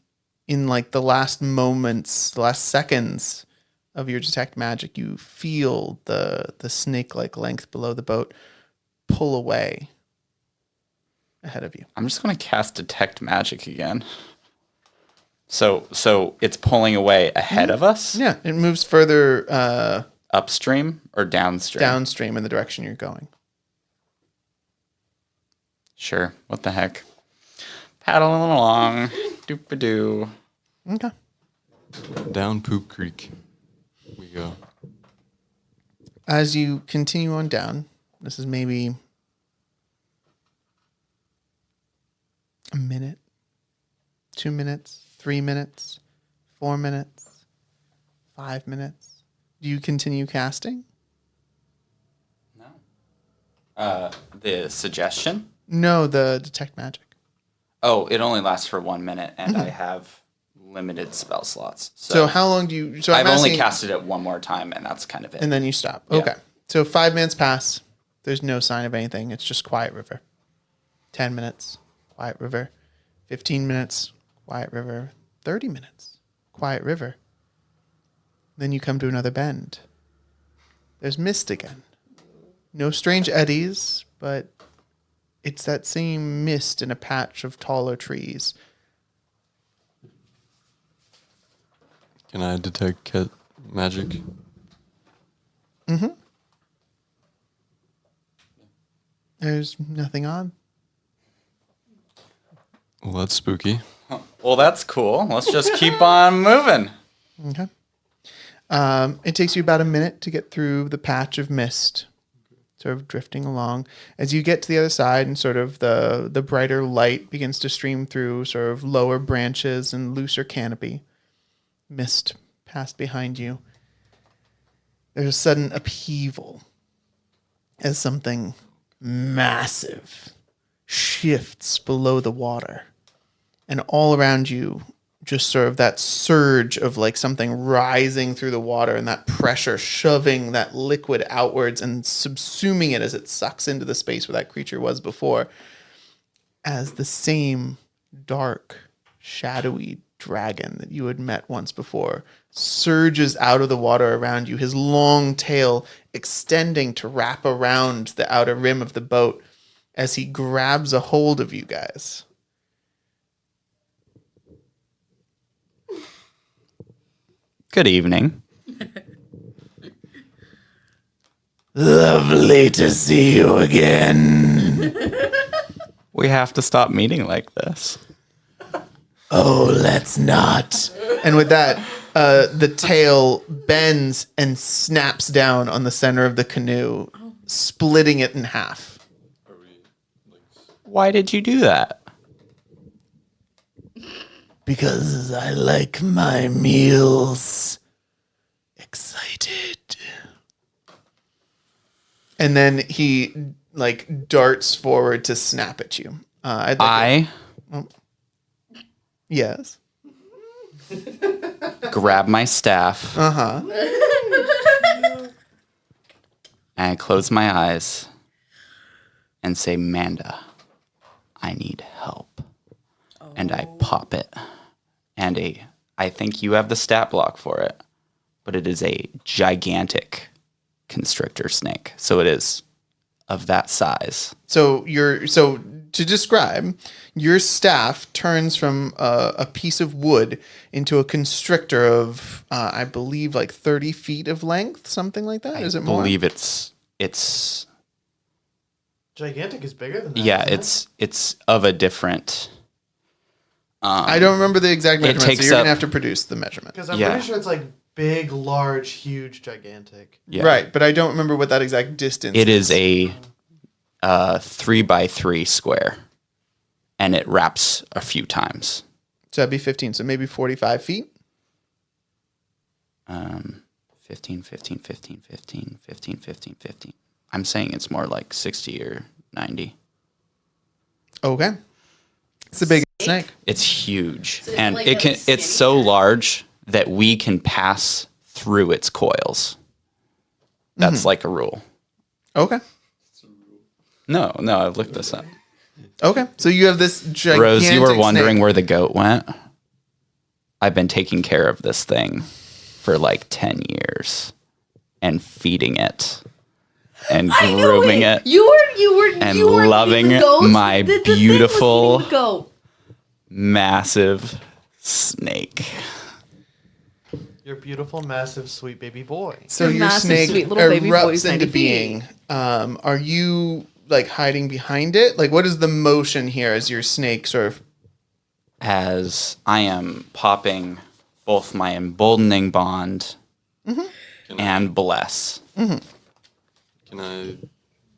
in like the last moments, the last seconds of your detect magic, you feel the snake-like length below the boat pull away ahead of you. I'm just going to cast detect magic again. So it's pulling away ahead of us? Yeah, it moves further Upstream or downstream? downstream in the direction you're going. Sure. What the heck? Paddling along. Doop-a-doo. Okay. Down Poop Creek we go. As you continue on down, this is maybe a minute, 2 minutes, 3 minutes, 4 minutes, 5 minutes. Do you continue casting? No. The suggestion? No, the detect magic. Oh, it only lasts for 1 minute, and I have limited spell slots. So how long do you... So I've I'm only asking- casted it one more time, and that's kind of it. And then you stop. Yeah. Okay. So 5 minutes pass. There's no sign of anything. It's just quiet river. 10 minutes, quiet river. 15 minutes, quiet river. 30 minutes, quiet river. Then you come to another bend. There's mist again. No strange eddies, but it's that same mist in a patch of taller trees. Can I detect magic? There's nothing on. Well, that's spooky. Well, that's cool. Let's just keep on moving. Okay. It takes you about a minute to get through the patch of mist, sort of drifting along. As you get to the other side and sort of the brighter light begins to stream through sort of lower branches and looser canopy, mist cast behind you, there's a sudden upheaval as something massive shifts below the water. And all around you, just sort of that surge of like something rising through the water and that pressure shoving that liquid outwards and subsuming it as it sucks into the space where that creature was before, as the same dark, shadowy dragon that you had met once before surges out of the water around you, his long tail extending to wrap around the outer rim of the boat as he grabs a hold of you guys. Good evening. Lovely to see you again. We have to stop meeting like this. Oh, let's not. And with that, the tail bends and snaps down on the center of the canoe, splitting it in half. Why did you do that? Because I like my meals excited. And then he like darts forward to snap at you. Yes. Grab my staff. Uh-huh. And I close my eyes and say, Manda, I need help. And I pop it. And I think you have the stat block for it, but it is a gigantic constrictor snake. So it is of that size. So to describe, your staff turns from a piece of wood into a constrictor of, I believe, like 30 feet of length, something like that. Is it more? I believe it's Gigantic is bigger than that. yeah, isn't it's of a different. I don't remember the exact measurement, so takes you're going to up- have to produce the measurement. Because I'm Yeah. pretty sure it's like big, large, huge, gigantic. Yeah. Right, but I don't remember what that exact distance It is a 3x3 square, and it wraps a few times. So that'd be 15, so maybe 45 feet? 15, 15, 15, 15, 15, 15, 15. I'm saying it's more like 60 or 90. Okay. It's a big snake. It's huge, So it's and like it a can. skinny It's so large that we can pass through its coils. That's like a rule. Okay. No, I looked this up. Okay. So you have this gigantic Rose, you were wondering snake. where the goat went? I've been taking care of this thing for like 10 years and feeding it and grooming it. You were and you were loving the ghost. my The thing was beautiful- being the goat. Massive snake. Your beautiful, massive, sweet baby boy. So Your your massive, snake sweet little baby boy's erupts into 90 feet. being. Are you like hiding behind it? Like, what is the motion here as your snake sort of? As I am popping both my emboldening bond and bless. Can I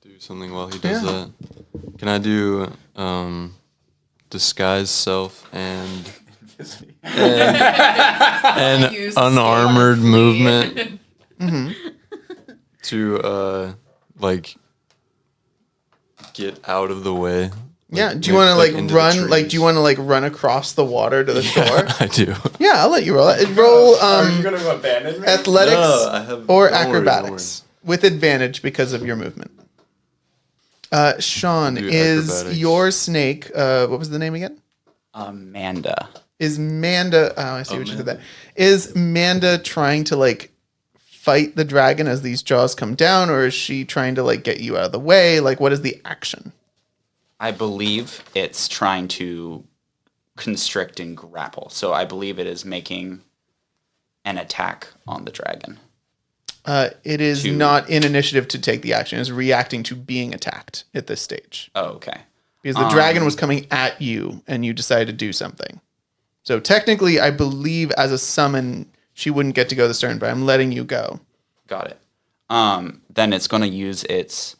do something while he does that? Can I do disguise self and Use unarmored safely. movement to like get out of the way? Yeah. Do you want to like into the run? Like, trees. do you want to like run across the water to the shore? I do. Yeah, I'll let you roll it. Roll gonna abandon me? athletics No, I have- or don't worry, acrobatics with advantage because of your movement. Sean, Do is acrobatics. your snake? What was the name again? Amanda. Is Manda? Oh, I see what you did there. Is Manda trying to like fight the dragon as these jaws come down, or is she trying to like get you out of the way? Like, what is the action? I believe it's trying to constrict and grapple. So I believe it is making an attack on the dragon. It is To- not in initiative to take the action. It's reacting to being attacked at this stage. Oh, okay. Because the dragon was coming at you and you decided to do something. So technically, I believe as a summon, she wouldn't get to go this turn, but I'm letting you go. Got it. Then it's going to use its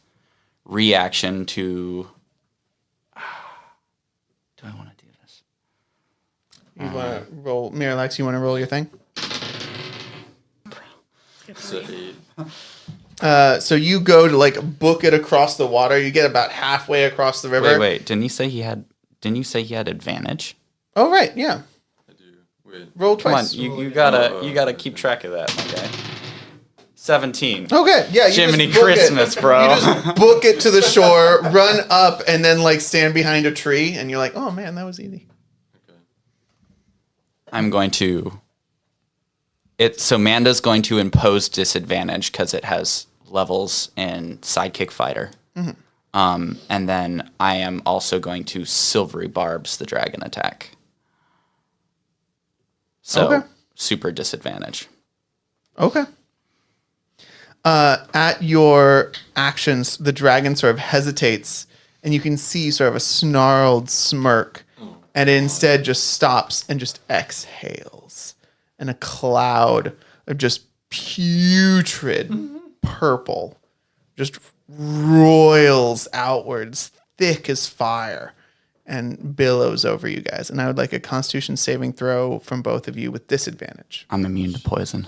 reaction to. Do I want to do this? You want to roll, Miralax, you want to roll your thing? It's an 8. So you go to like book it across the water. You get about halfway across the river. Wait. Didn't you say he had advantage? Oh right, yeah. I do. Wait. Roll Come on, twice. you gotta keep track of that, my guy. 17. Okay, yeah. You Jiminy just book Christmas, it. bro. You just book it to the shore, run up, and then like stand behind a tree, and you're like, oh man, that was easy. Okay. I'm going to. So Manda's going to impose disadvantage because it has levels in Sidekick Fighter. And then I am also going to Silvery Barbs the dragon attack. So Okay. super disadvantage. Okay. At your actions, the dragon sort of hesitates, and you can see sort of a snarled smirk, and it instead just stops and just exhales, and a cloud of just putrid purple just roils outwards, thick as fire, and billows over you guys. And I would like a Constitution saving throw from both of you with disadvantage. I'm immune to poison.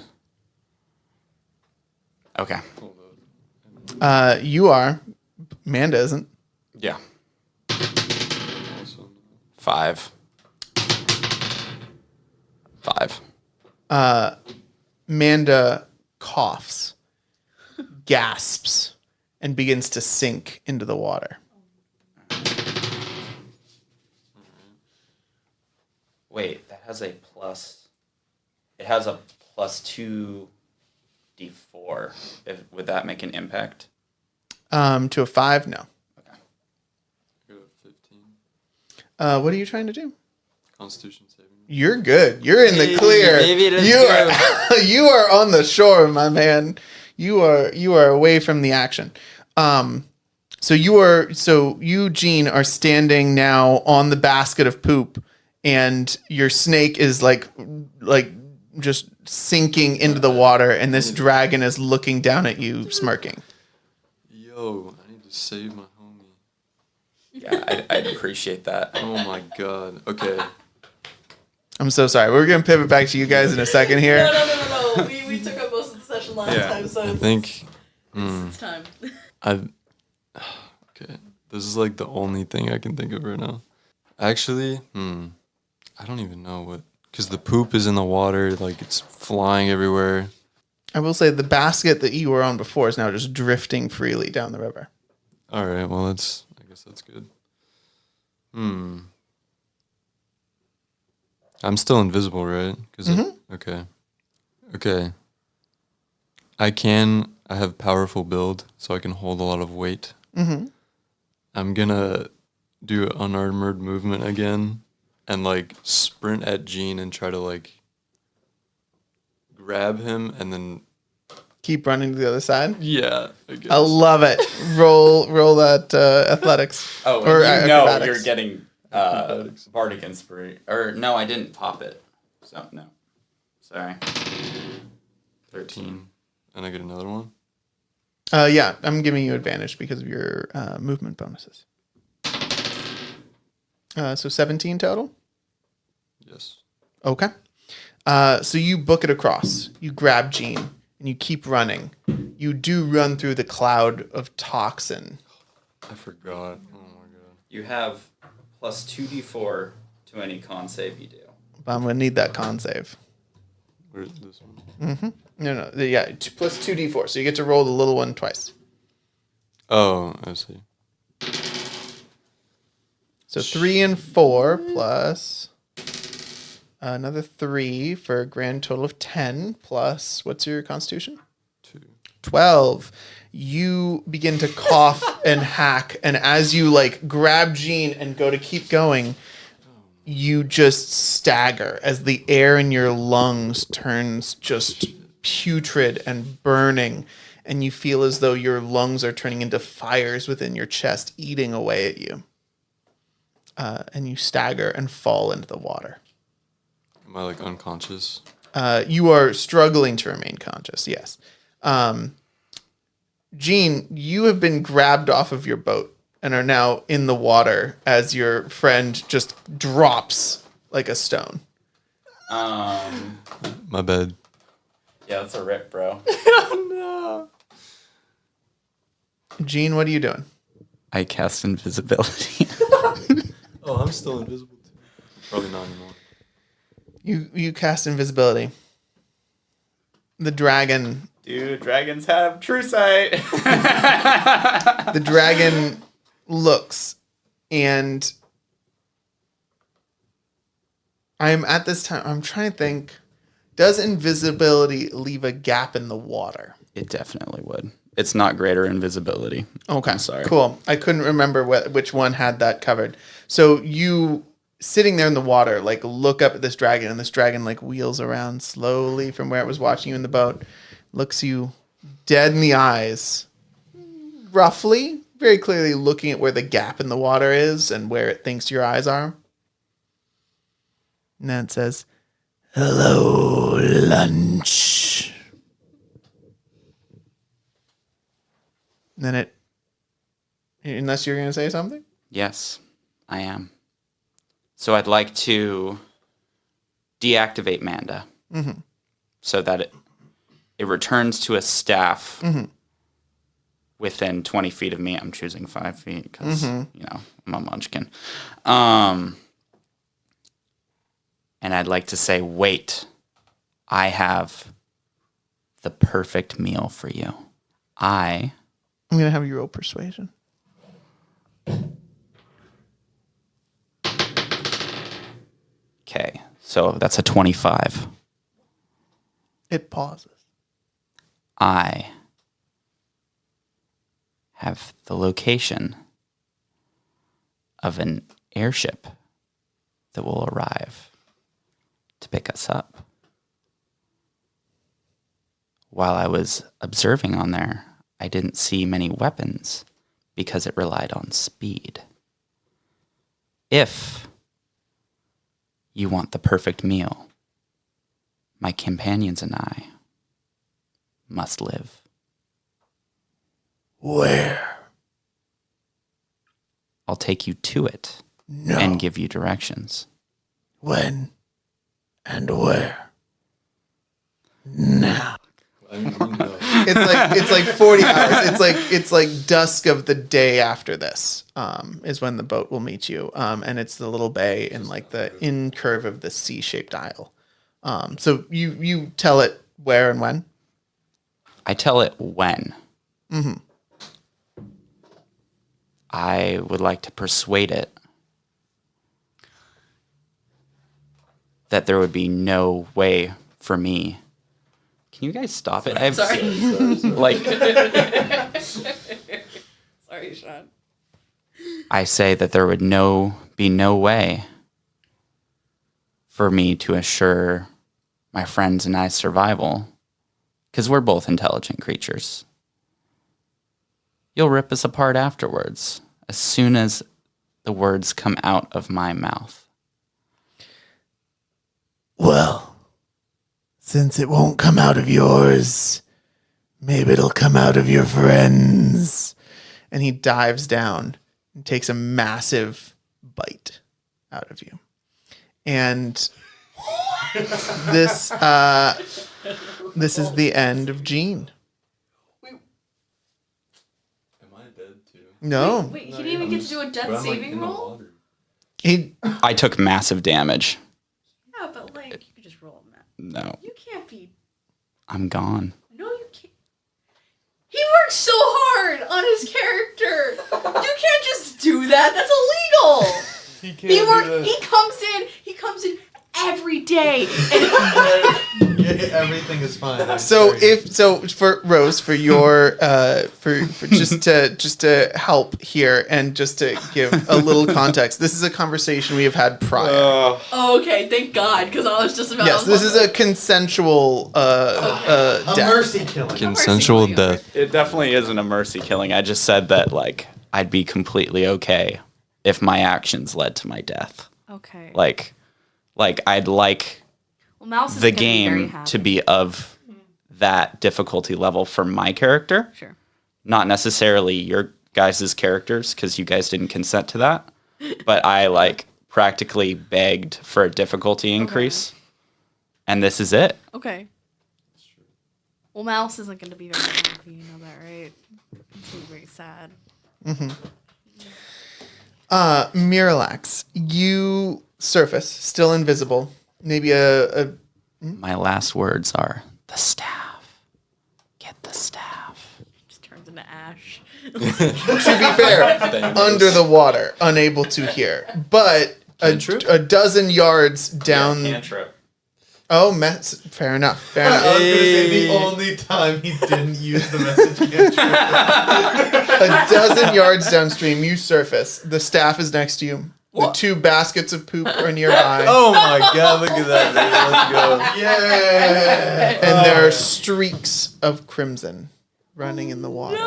Okay. You are. Manda isn't. Yeah. 5. 5. Manda coughs, gasps, and begins to sink into the water. Wait, that has a plus. It has a plus 2d4. Would that make an impact? To a 5, no. Okay. Go to 15. What are you trying to do? Constitution saving. You're good. You're in the clear. maybe it is you are. You are on the shore, my man. You are away from the action. So you, Gene, are standing now on the basket of poop, and your snake is like just sinking into the water, and this dragon is looking down at you, smirking. Yo, I need to save my homie. Yeah, I'd appreciate that. Oh my god. Okay. I'm so sorry. We're gonna pivot back to you guys in a second here. No. We took up most of the session last time, so I think it's time. okay. This is like the only thing I can think of right now. Actually, I don't even know what, because the poop is in the water, like it's flying everywhere. I will say the basket that you were on before is now just drifting freely down the river. All right, well I guess that's good. I'm still invisible, right? Okay. I have powerful build, so I can hold a lot of weight. I'm gonna do an unarmored movement again and like sprint at Gene and try to like grab him and then Keep running to the other side. yeah, I guess. I love it. Roll that athletics. Oh, Or and you know acrobatics. you're getting bardic inspiration. Or no, I didn't pop it. So no, sorry. 13. And I get another one. Yeah, I'm giving you advantage because of your movement bonuses. So 17 total. Yes. Okay. So you book it across. You grab Gene and you keep running. You do run through the cloud of toxin. I forgot. Oh my god. You have plus 2d4 to any con save you do. But I'm gonna need that con save. Where's this one? No. Yeah, plus 2d4. So you get to roll the little one twice. Oh, I see. So 3 and 4 plus another 3 for a grand total of 10 plus, what's your constitution? 2. 12. You begin to cough and hack, and as you like grab Gene and go to keep going, you just stagger as the air in your lungs turns just putrid and burning, and you feel as though your lungs are turning into fires within your chest, eating away at you. And you stagger and fall into the water. Am I like unconscious? You are struggling to remain conscious, yes. Gene, you have been grabbed off of your boat and are now in the water as your friend just drops like a stone. My bad. Yeah, that's a rip, bro. Gene, what are you doing? I cast invisibility. Oh, I'm still invisible too. Probably not anymore. You cast invisibility. The dragon. Dude, dragons have true sight. The dragon looks, and I'm at this time. I'm trying to think. Does invisibility leave a gap in the water? It definitely would. It's not greater invisibility. Okay, I'm sorry. cool. I couldn't remember which one had that covered. So you sitting there in the water, like look up at this dragon, and this dragon like wheels around slowly from where it was watching you in the boat, looks you dead in the eyes, roughly, very clearly looking at where the gap in the water is and where it thinks your eyes are. And then it says, "Hello, lunch." And then it, unless you're going to say something? Yes, I am. So I'd like to deactivate Manda so that it returns to a staff within 20 feet of me. I'm choosing 5 feet because, I'm a munchkin. And I'd like to say, wait, I have the perfect meal for you. I'm going to have you roll persuasion. Okay, so that's a 25. It pauses. I have the location of an airship that will arrive to pick us up. While I was observing on there, I didn't see many weapons because it relied on speed. If you want the perfect meal, my companions and I must live. Where? I'll take you to it No. and give you directions. When? And where? Now. It's like 40 hours. It's like dusk of the day after this is when the boat will meet you. And it's the little bay in like the in curve of the C-shaped isle. So you tell it where and when? I tell it when. I would like to persuade it that there would be no way for me. Can you guys stop it? Sorry. Like, Sorry, Sean. I say that there would be no way for me to assure my friends and I's survival, because we're both intelligent creatures. You'll rip us apart afterwards, as soon as the words come out of my mouth. Well, since it won't come out of yours, maybe it'll come out of your friends. And he dives down and takes a massive bite out of you. And this is the end of Gene. Am I dead too? No. Wait, he didn't even get to do a death saving roll? He I took massive damage. Yeah, but like, you could just roll him that. No, You can't be. I'm gone. No, you can't. He works so hard on his character. You can't just do that. That's illegal. He comes in every day. And Everything is fine. for Rose, for your for just to help here and just to give a little context, this is a conversation we have had prior. oh, okay, thank God, because I was just about. Yes, this is a consensual a death. mercy killing. Consensual death. It definitely isn't a mercy killing. I just said that, like, I'd be completely okay if my actions led to my death. Okay. Like I'd like Well, Mouse is the gonna be very game happy. to be of that difficulty level for my character, Sure. not necessarily your guys' characters, because you guys didn't consent to that. But I like practically begged for a difficulty increase, and this is it. Okay. Well, Mouse isn't going to be very happy. You know that, right? He's gonna be very sad. Miralax, you surface, still invisible. Maybe a My last words are the staff. Get the staff. Just turns into ash. to be fair, under the water, unable to hear. But a dozen yards down. Cantrip. Oh, fair enough. Fair enough. I was gonna say the only time he didn't use the message cantrip. A dozen yards downstream, you surface. The staff is next to you. The 2 baskets of poop are nearby. Oh my god, look at that, dude. Let's go. Yeah. And there are streaks of crimson running in the water. No!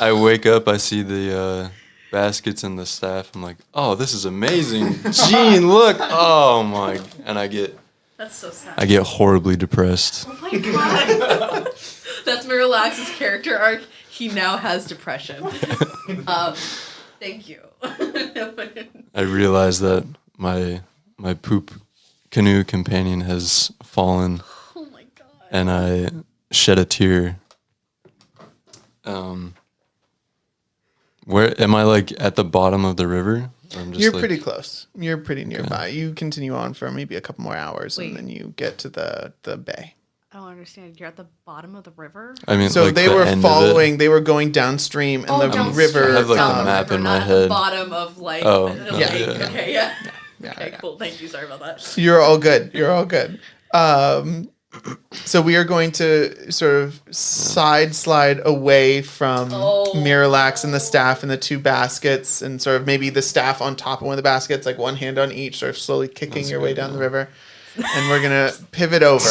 I wake up, I see the baskets and the staff. I'm like, oh, this is amazing. Gene, look. Oh my. And I get That's so sad. horribly depressed. Oh my god. That's Miralax's character arc. He now has depression. Thank you. I realize that my poop canoe companion has fallen, Oh my god. and I shed a tear. Where am I? Like at the bottom of the river? Or I'm just You're like, pretty close. You're pretty nearby. You continue on for maybe a couple more hours, Wait. and then you get to the bay. I don't understand. You're at the bottom of the river? I mean, So like they the were end of it. following. They were going downstream, and the downstream. river. I have, like, the Down map river, in my not head. At the bottom of like Oh, a no, lake. yeah. Okay, yeah. Yeah, Okay, yeah. cool. Thank you. Sorry about that. You're all good. You're all good. So we are going to sort of slide away from Miralax and the staff and the 2 baskets, and sort of maybe the staff on top of one of the baskets, like one hand on each, sort of slowly kicking your way down the river. And we're gonna pivot over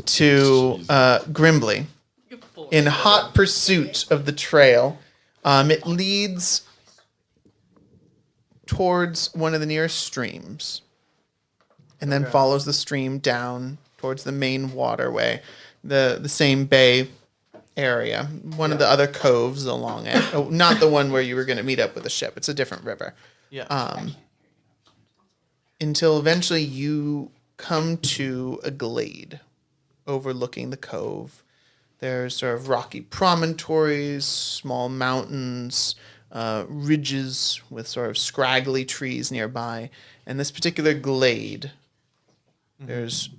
to Grimbley in hot pursuit of the trail. It leads towards one of the nearest streams, and then follows the stream down towards the main waterway, the same bay area, one of the other coves along it. Oh, not the one where you were going to meet up with the ship. It's a different river. Yeah. Until eventually you come to a glade overlooking the cove. There's sort of rocky promontories, small mountains, ridges with sort of scraggly trees nearby. And this particular glade, there's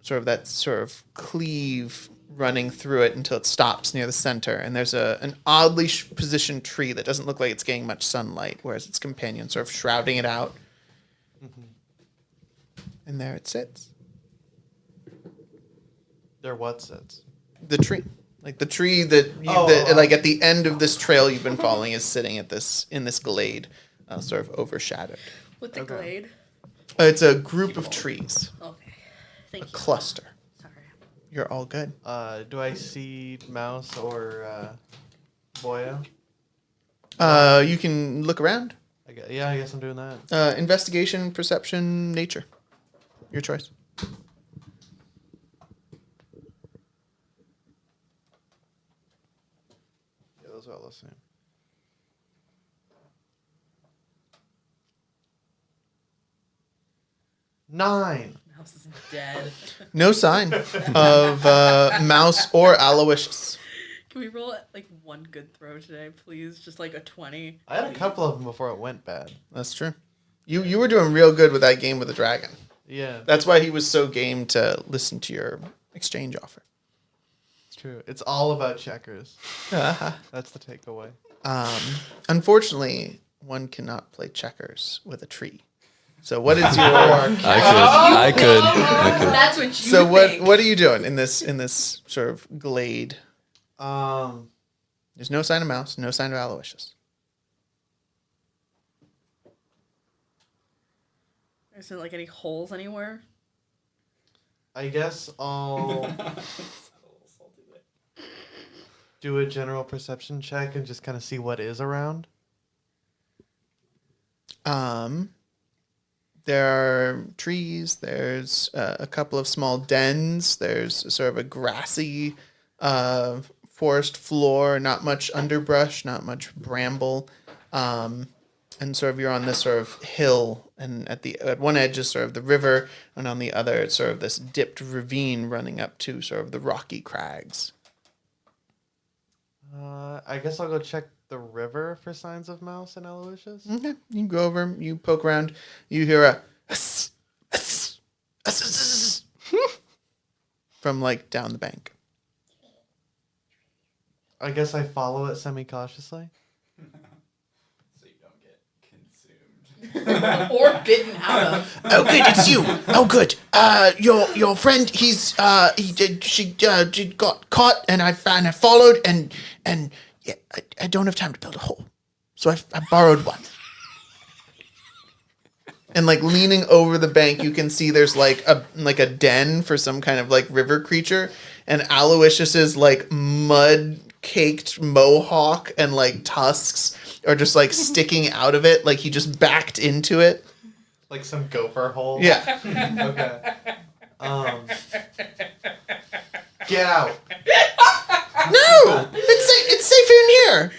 sort of that sort of cleave running through it until it stops near the center. And there's an oddly positioned tree that doesn't look like it's getting much sunlight, whereas its companion sort of shrouding it out. And there it sits. There what sits? The tree. Like the tree that, like at the end of this trail you've been following is sitting in this glade, sort of overshadowed. With the glade. It's a group of trees, Okay. Thank you. cluster. Sorry. You're all good. Do I see Mouse or Boya? You can look around. I guess I'm doing that. Investigation, perception, nature. Your choice. Yeah, those are all the same. 9. Mouse is dead. No sign of Mouse or Aloysius. Can we roll like one good throw today, please? Just like a 20. I had a couple of them before it went bad. That's true. You were doing real good with that game with the dragon. Yeah, That's why he was so game to listen to your exchange offer. it's true. It's all about checkers. That's the takeaway. Unfortunately, one cannot play checkers with a tree. So what is your I could. That's what you So think. what are you doing in this sort of glade? Um, There's no sign of Mouse, no sign of Aloysius. Isn't like any holes anywhere? I guess I'll do a general perception check and just kind of see what is around. There are trees. There's a couple of small dens. There's sort of a grassy forest floor. Not much underbrush. Not much bramble. and sort of you're on this sort of hill, and at one edge is sort of the river, and on the other it's sort of this dipped ravine running up to sort of the rocky crags. I guess I'll go check the river for signs of Mouse and Aloysius. Okay, you go over, you poke around, you hear a hiss, hiss, hiss, hiss, hiss, from like down the bank. I guess I follow it semi-cautiously. So you don't get consumed. Or bitten out of. Oh, good, it's you. Oh, good. Your friend, she got caught, and I followed, and yeah, I don't have time to build a hole, so I borrowed one. And like leaning over the bank, you can see there's like a den for some kind of like river creature, and Aloysius's like mud caked mohawk and like tusks are just like sticking out of it, like he just backed into it. Like some gopher hole. Yeah. Okay. Get out. No, it's safe in here.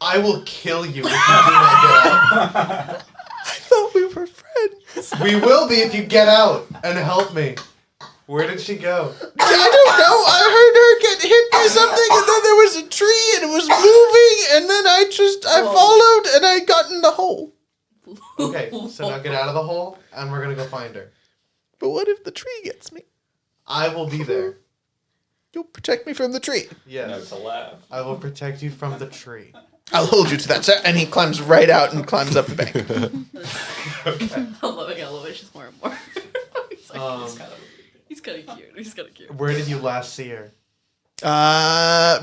I will kill you if you do not get out. I thought we were friends. We will be if you get out and help me. Where did she go? I don't know. I heard her get hit by something, and then there was a tree, and it was moving, and then I followed, and I got in the hole. Okay, so now get out of the hole, and we're gonna go find her. But what if the tree gets me? I will be there. You'll protect me from the tree. Yes. No to laugh. I will protect you from the tree. I'll hold you to that, sir. And he climbs right out and climbs up the bank. I'm loving Aloysius more and more. He's like, he's kind of cute. He's kind of cute. Where did you last see her?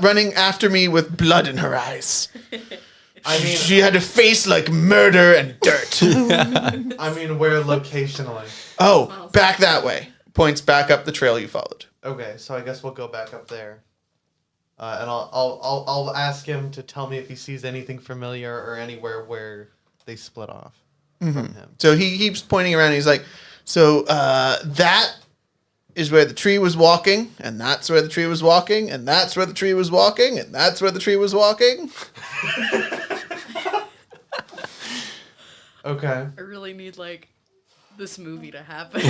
Running after me with blood in her eyes. I mean, She had a face like murder and dirt. I mean, where locationally? Oh, back that way. Points back up the trail you followed. Okay, so I guess we'll go back up there, and I'll ask him to tell me if he sees anything familiar or anywhere where they split off from him. So he keeps pointing around. And he's like, so that is where the tree was walking, and that's where the tree was walking, and that's where the tree was walking, and that's where the tree was walking. Okay. I really need like this movie to happen.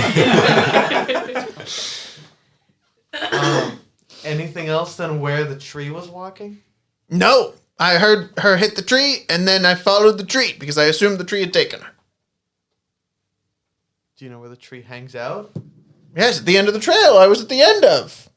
Anything else than where the tree was walking? No, I heard her hit the tree, and then I followed the tree because I assumed the tree had taken her. Do you know where the tree hangs out? Yes, at the end of the trail. I was at the end of.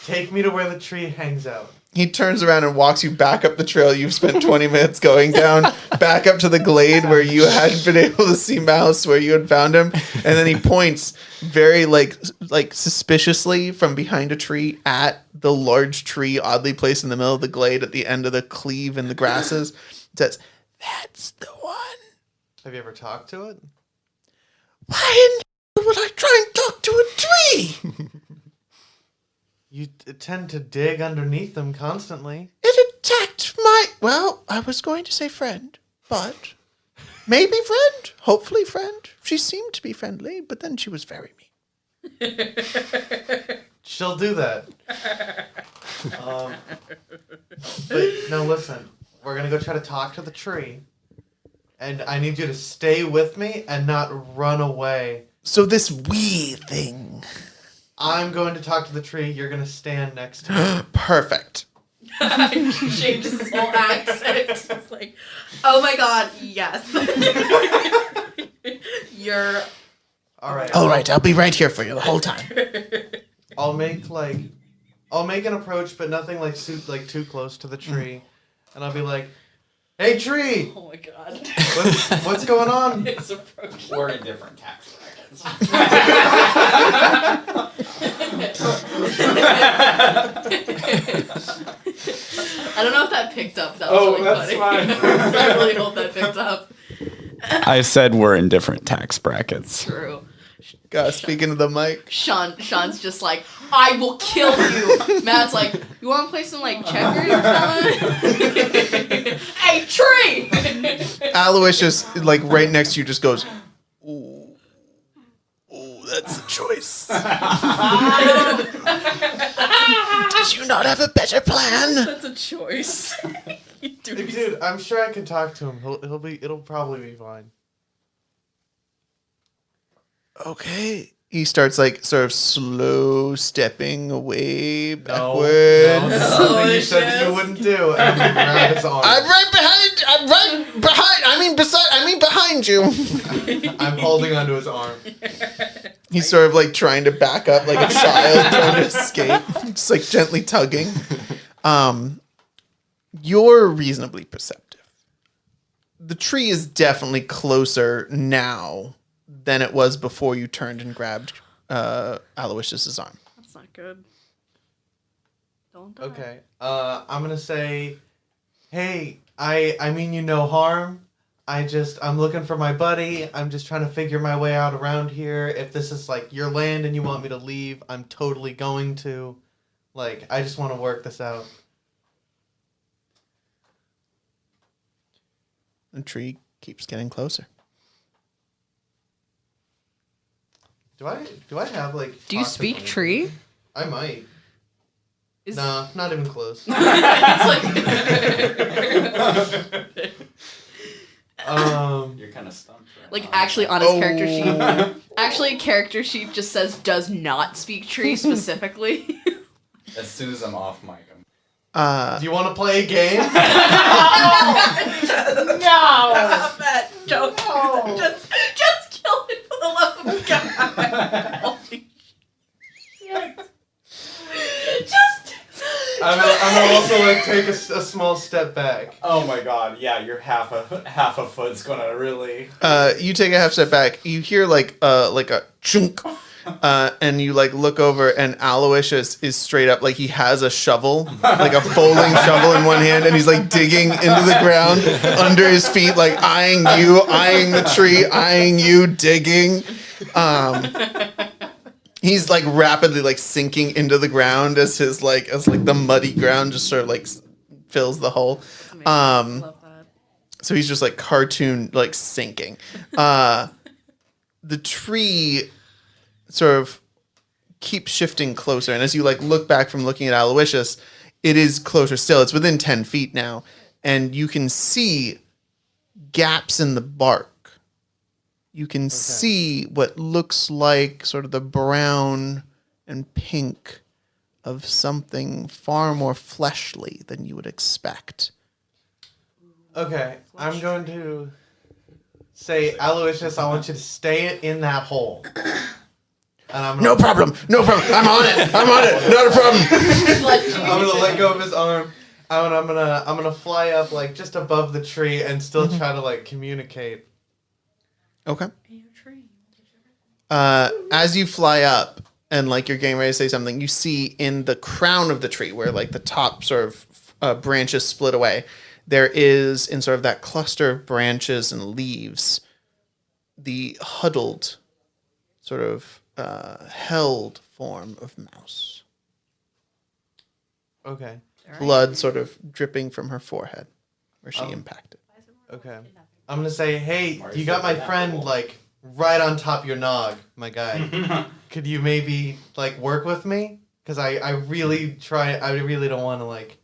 Take me to where the tree hangs out. He turns around and walks you back up the trail you've spent 20 minutes going down, back up to the glade where you hadn't been able to see Mouse, where you had found him. And then he points very like suspiciously from behind a tree at the large tree oddly placed in the middle of the glade at the end of the cleave in the grasses. Says, "That's the one." Have you ever talked to it? Why in would I try and talk to a tree? You tend to dig underneath them constantly. It attacked well, I was going to say friend, but maybe friend, hopefully friend. She seemed to be friendly, but then she was very mean. She'll do that. But no, listen. We're going to go try to talk to the tree. And I need you to stay with me and not run away. So this we thing. I'm going to talk to the tree. You're going to stand next to me. Perfect. Changes his whole accent. It's like, oh my god, yes. You're All right. All right, I'll be right here for you the whole time. I'll make an approach, but nothing like too close to the tree. And I'll be like, "Hey, tree, oh my god. what's going on?" His approach. We're in different tax brackets. I don't know if that picked up. That was really funny. I really hope that picked up. I said we're in different tax brackets. True. God, speaking of the mic. Sean's just like, I will kill you. Matt's like, you want to play some like checkers, Sean? Hey, tree! Aloysius, like right next to you, just goes, ooh, that's a choice. Did you not have a better plan? That's a choice. You Dude, I'm sure I can talk to him. It'll probably be fine. Okay. He starts like sort of slow stepping away No, backwards. that's something you said that you wouldn't do. And you grab his arm. I'm right behind. I mean behind you. I'm holding onto his arm. He's sort of like trying to back up like a child trying to escape. Just like gently tugging. You're reasonably perceptive. The tree is definitely closer now than it was before you turned and grabbed Aloysius's arm. That's not good. Don't die. Okay. I'm gonna say, hey, I mean you no harm. I'm looking for my buddy. I'm just trying to figure my way out around here. If this is like your land and you want me to leave, I'm totally going to. Like, I just want to work this out. The tree keeps getting closer. Do I have like? Do you talk to speak plants? tree? I might. Is- Nah, not even close. You're kind of stumped. Right Like now. actually on his character Oh. sheet. Actually, character sheet just says does not speak tree specifically. As soon as I'm off mic, I'm. Do you want to play a game? No! Matt, don't do that. Just kill it for the love of God. Holy shit. Just. I'm gonna also like take a small step back. Oh my god! Yeah, you're half a foot's gonna really. You take a half step back. You hear like a chunk, and you like look over, and Aloysius is straight up like he has a shovel, like a folding shovel in one hand, and he's like digging into the ground under his feet, like eyeing you, eyeing the tree, eyeing you, digging. He's like rapidly like sinking into the ground as the muddy ground just sort of like fills the hole. Love that. So he's just like cartoon like sinking. The tree sort of keeps shifting closer, and as you like look back from looking at Aloysius, it is closer still. It's within 10 feet now, and you can see gaps in the bark. You can see what looks like sort of the brown and pink of something far more fleshly than you would expect. Okay, I'm going to say, Aloysius, I want you to stay in that hole. And I'm gonna, No problem. I'm on it. Not a problem. I'm gonna let go of his arm. And I'm gonna fly up like just above the tree and still try to like communicate. Okay. As you fly up and like you're getting ready to say something, you see in the crown of the tree where like the top sort of branches split away, there is in sort of that cluster of branches and leaves, the huddled sort of held form of Mouse. Okay. Blood sort of dripping from her forehead where she impacted. Okay. I'm gonna say, hey, you got my friend like right on top of your nog, my guy. Could you maybe like work with me? Because I really don't want to like.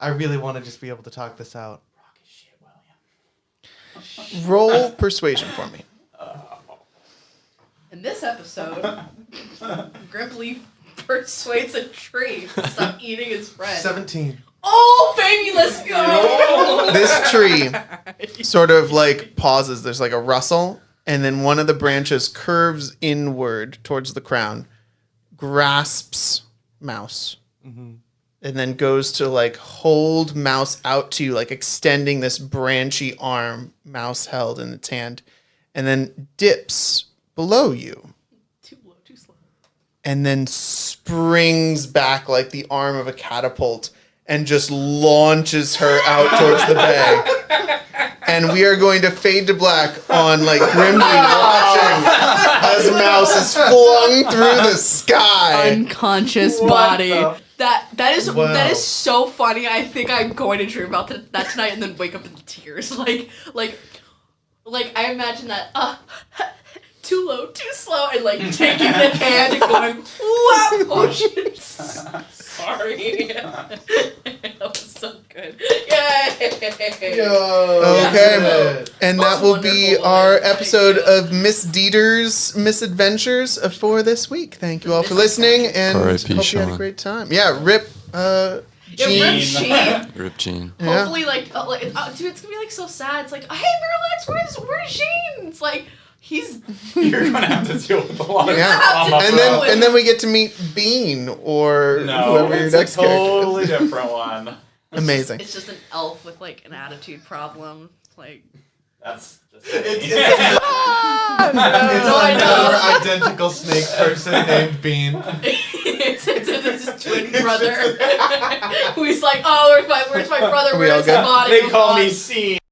I really want to just be able to talk this out. Roll persuasion for me. In this episode, Gripply persuades a tree to stop eating his friend. 17. Oh, baby, let's go! This tree sort of like pauses. There's like a rustle, and then one of the branches curves inward towards the crown, grasps Mouse, and then goes to like hold Mouse out to you, like extending this branchy arm Mouse held in its hand, and then dips below you. Too low, too slow. And then springs back like the arm of a catapult and just launches her out towards the bay. And we are going to fade to black on like grimly watching as Mouse is flung through the sky. Unconscious body. That is Wow. so funny. I think I'm going to dream about that tonight and then wake up in tears. Like I imagine that. Too low, too slow, and like taking the hand and going, wow, oh shit. Sorry. That was so good. Yeah. Okay. Good. And Most that will be wonderful our woman. episode Thank you. of Misdeeders Misadventures for this week. Thank you all for listening and R.I.P. hope you had a Sean. great time. Yeah, rip Yeah, Gene. Rip Sheen. Rip Gene. Yeah. Hopefully, dude, it's gonna be like so sad. It's like, hey, Miralax, where's Shane? It's like he's You're gonna have to deal with a lot of Yeah. drama, And bro. then we get to meet Bean or No, whoever your it's a next character totally is. different one. Amazing. it's just an elf with like an attitude problem. Like That's just It's I another know. identical snake person named Bean. it's his twin brother. Who's like, oh, where's my brother? We all Where's his good? body? They Oh, call God. me Scene.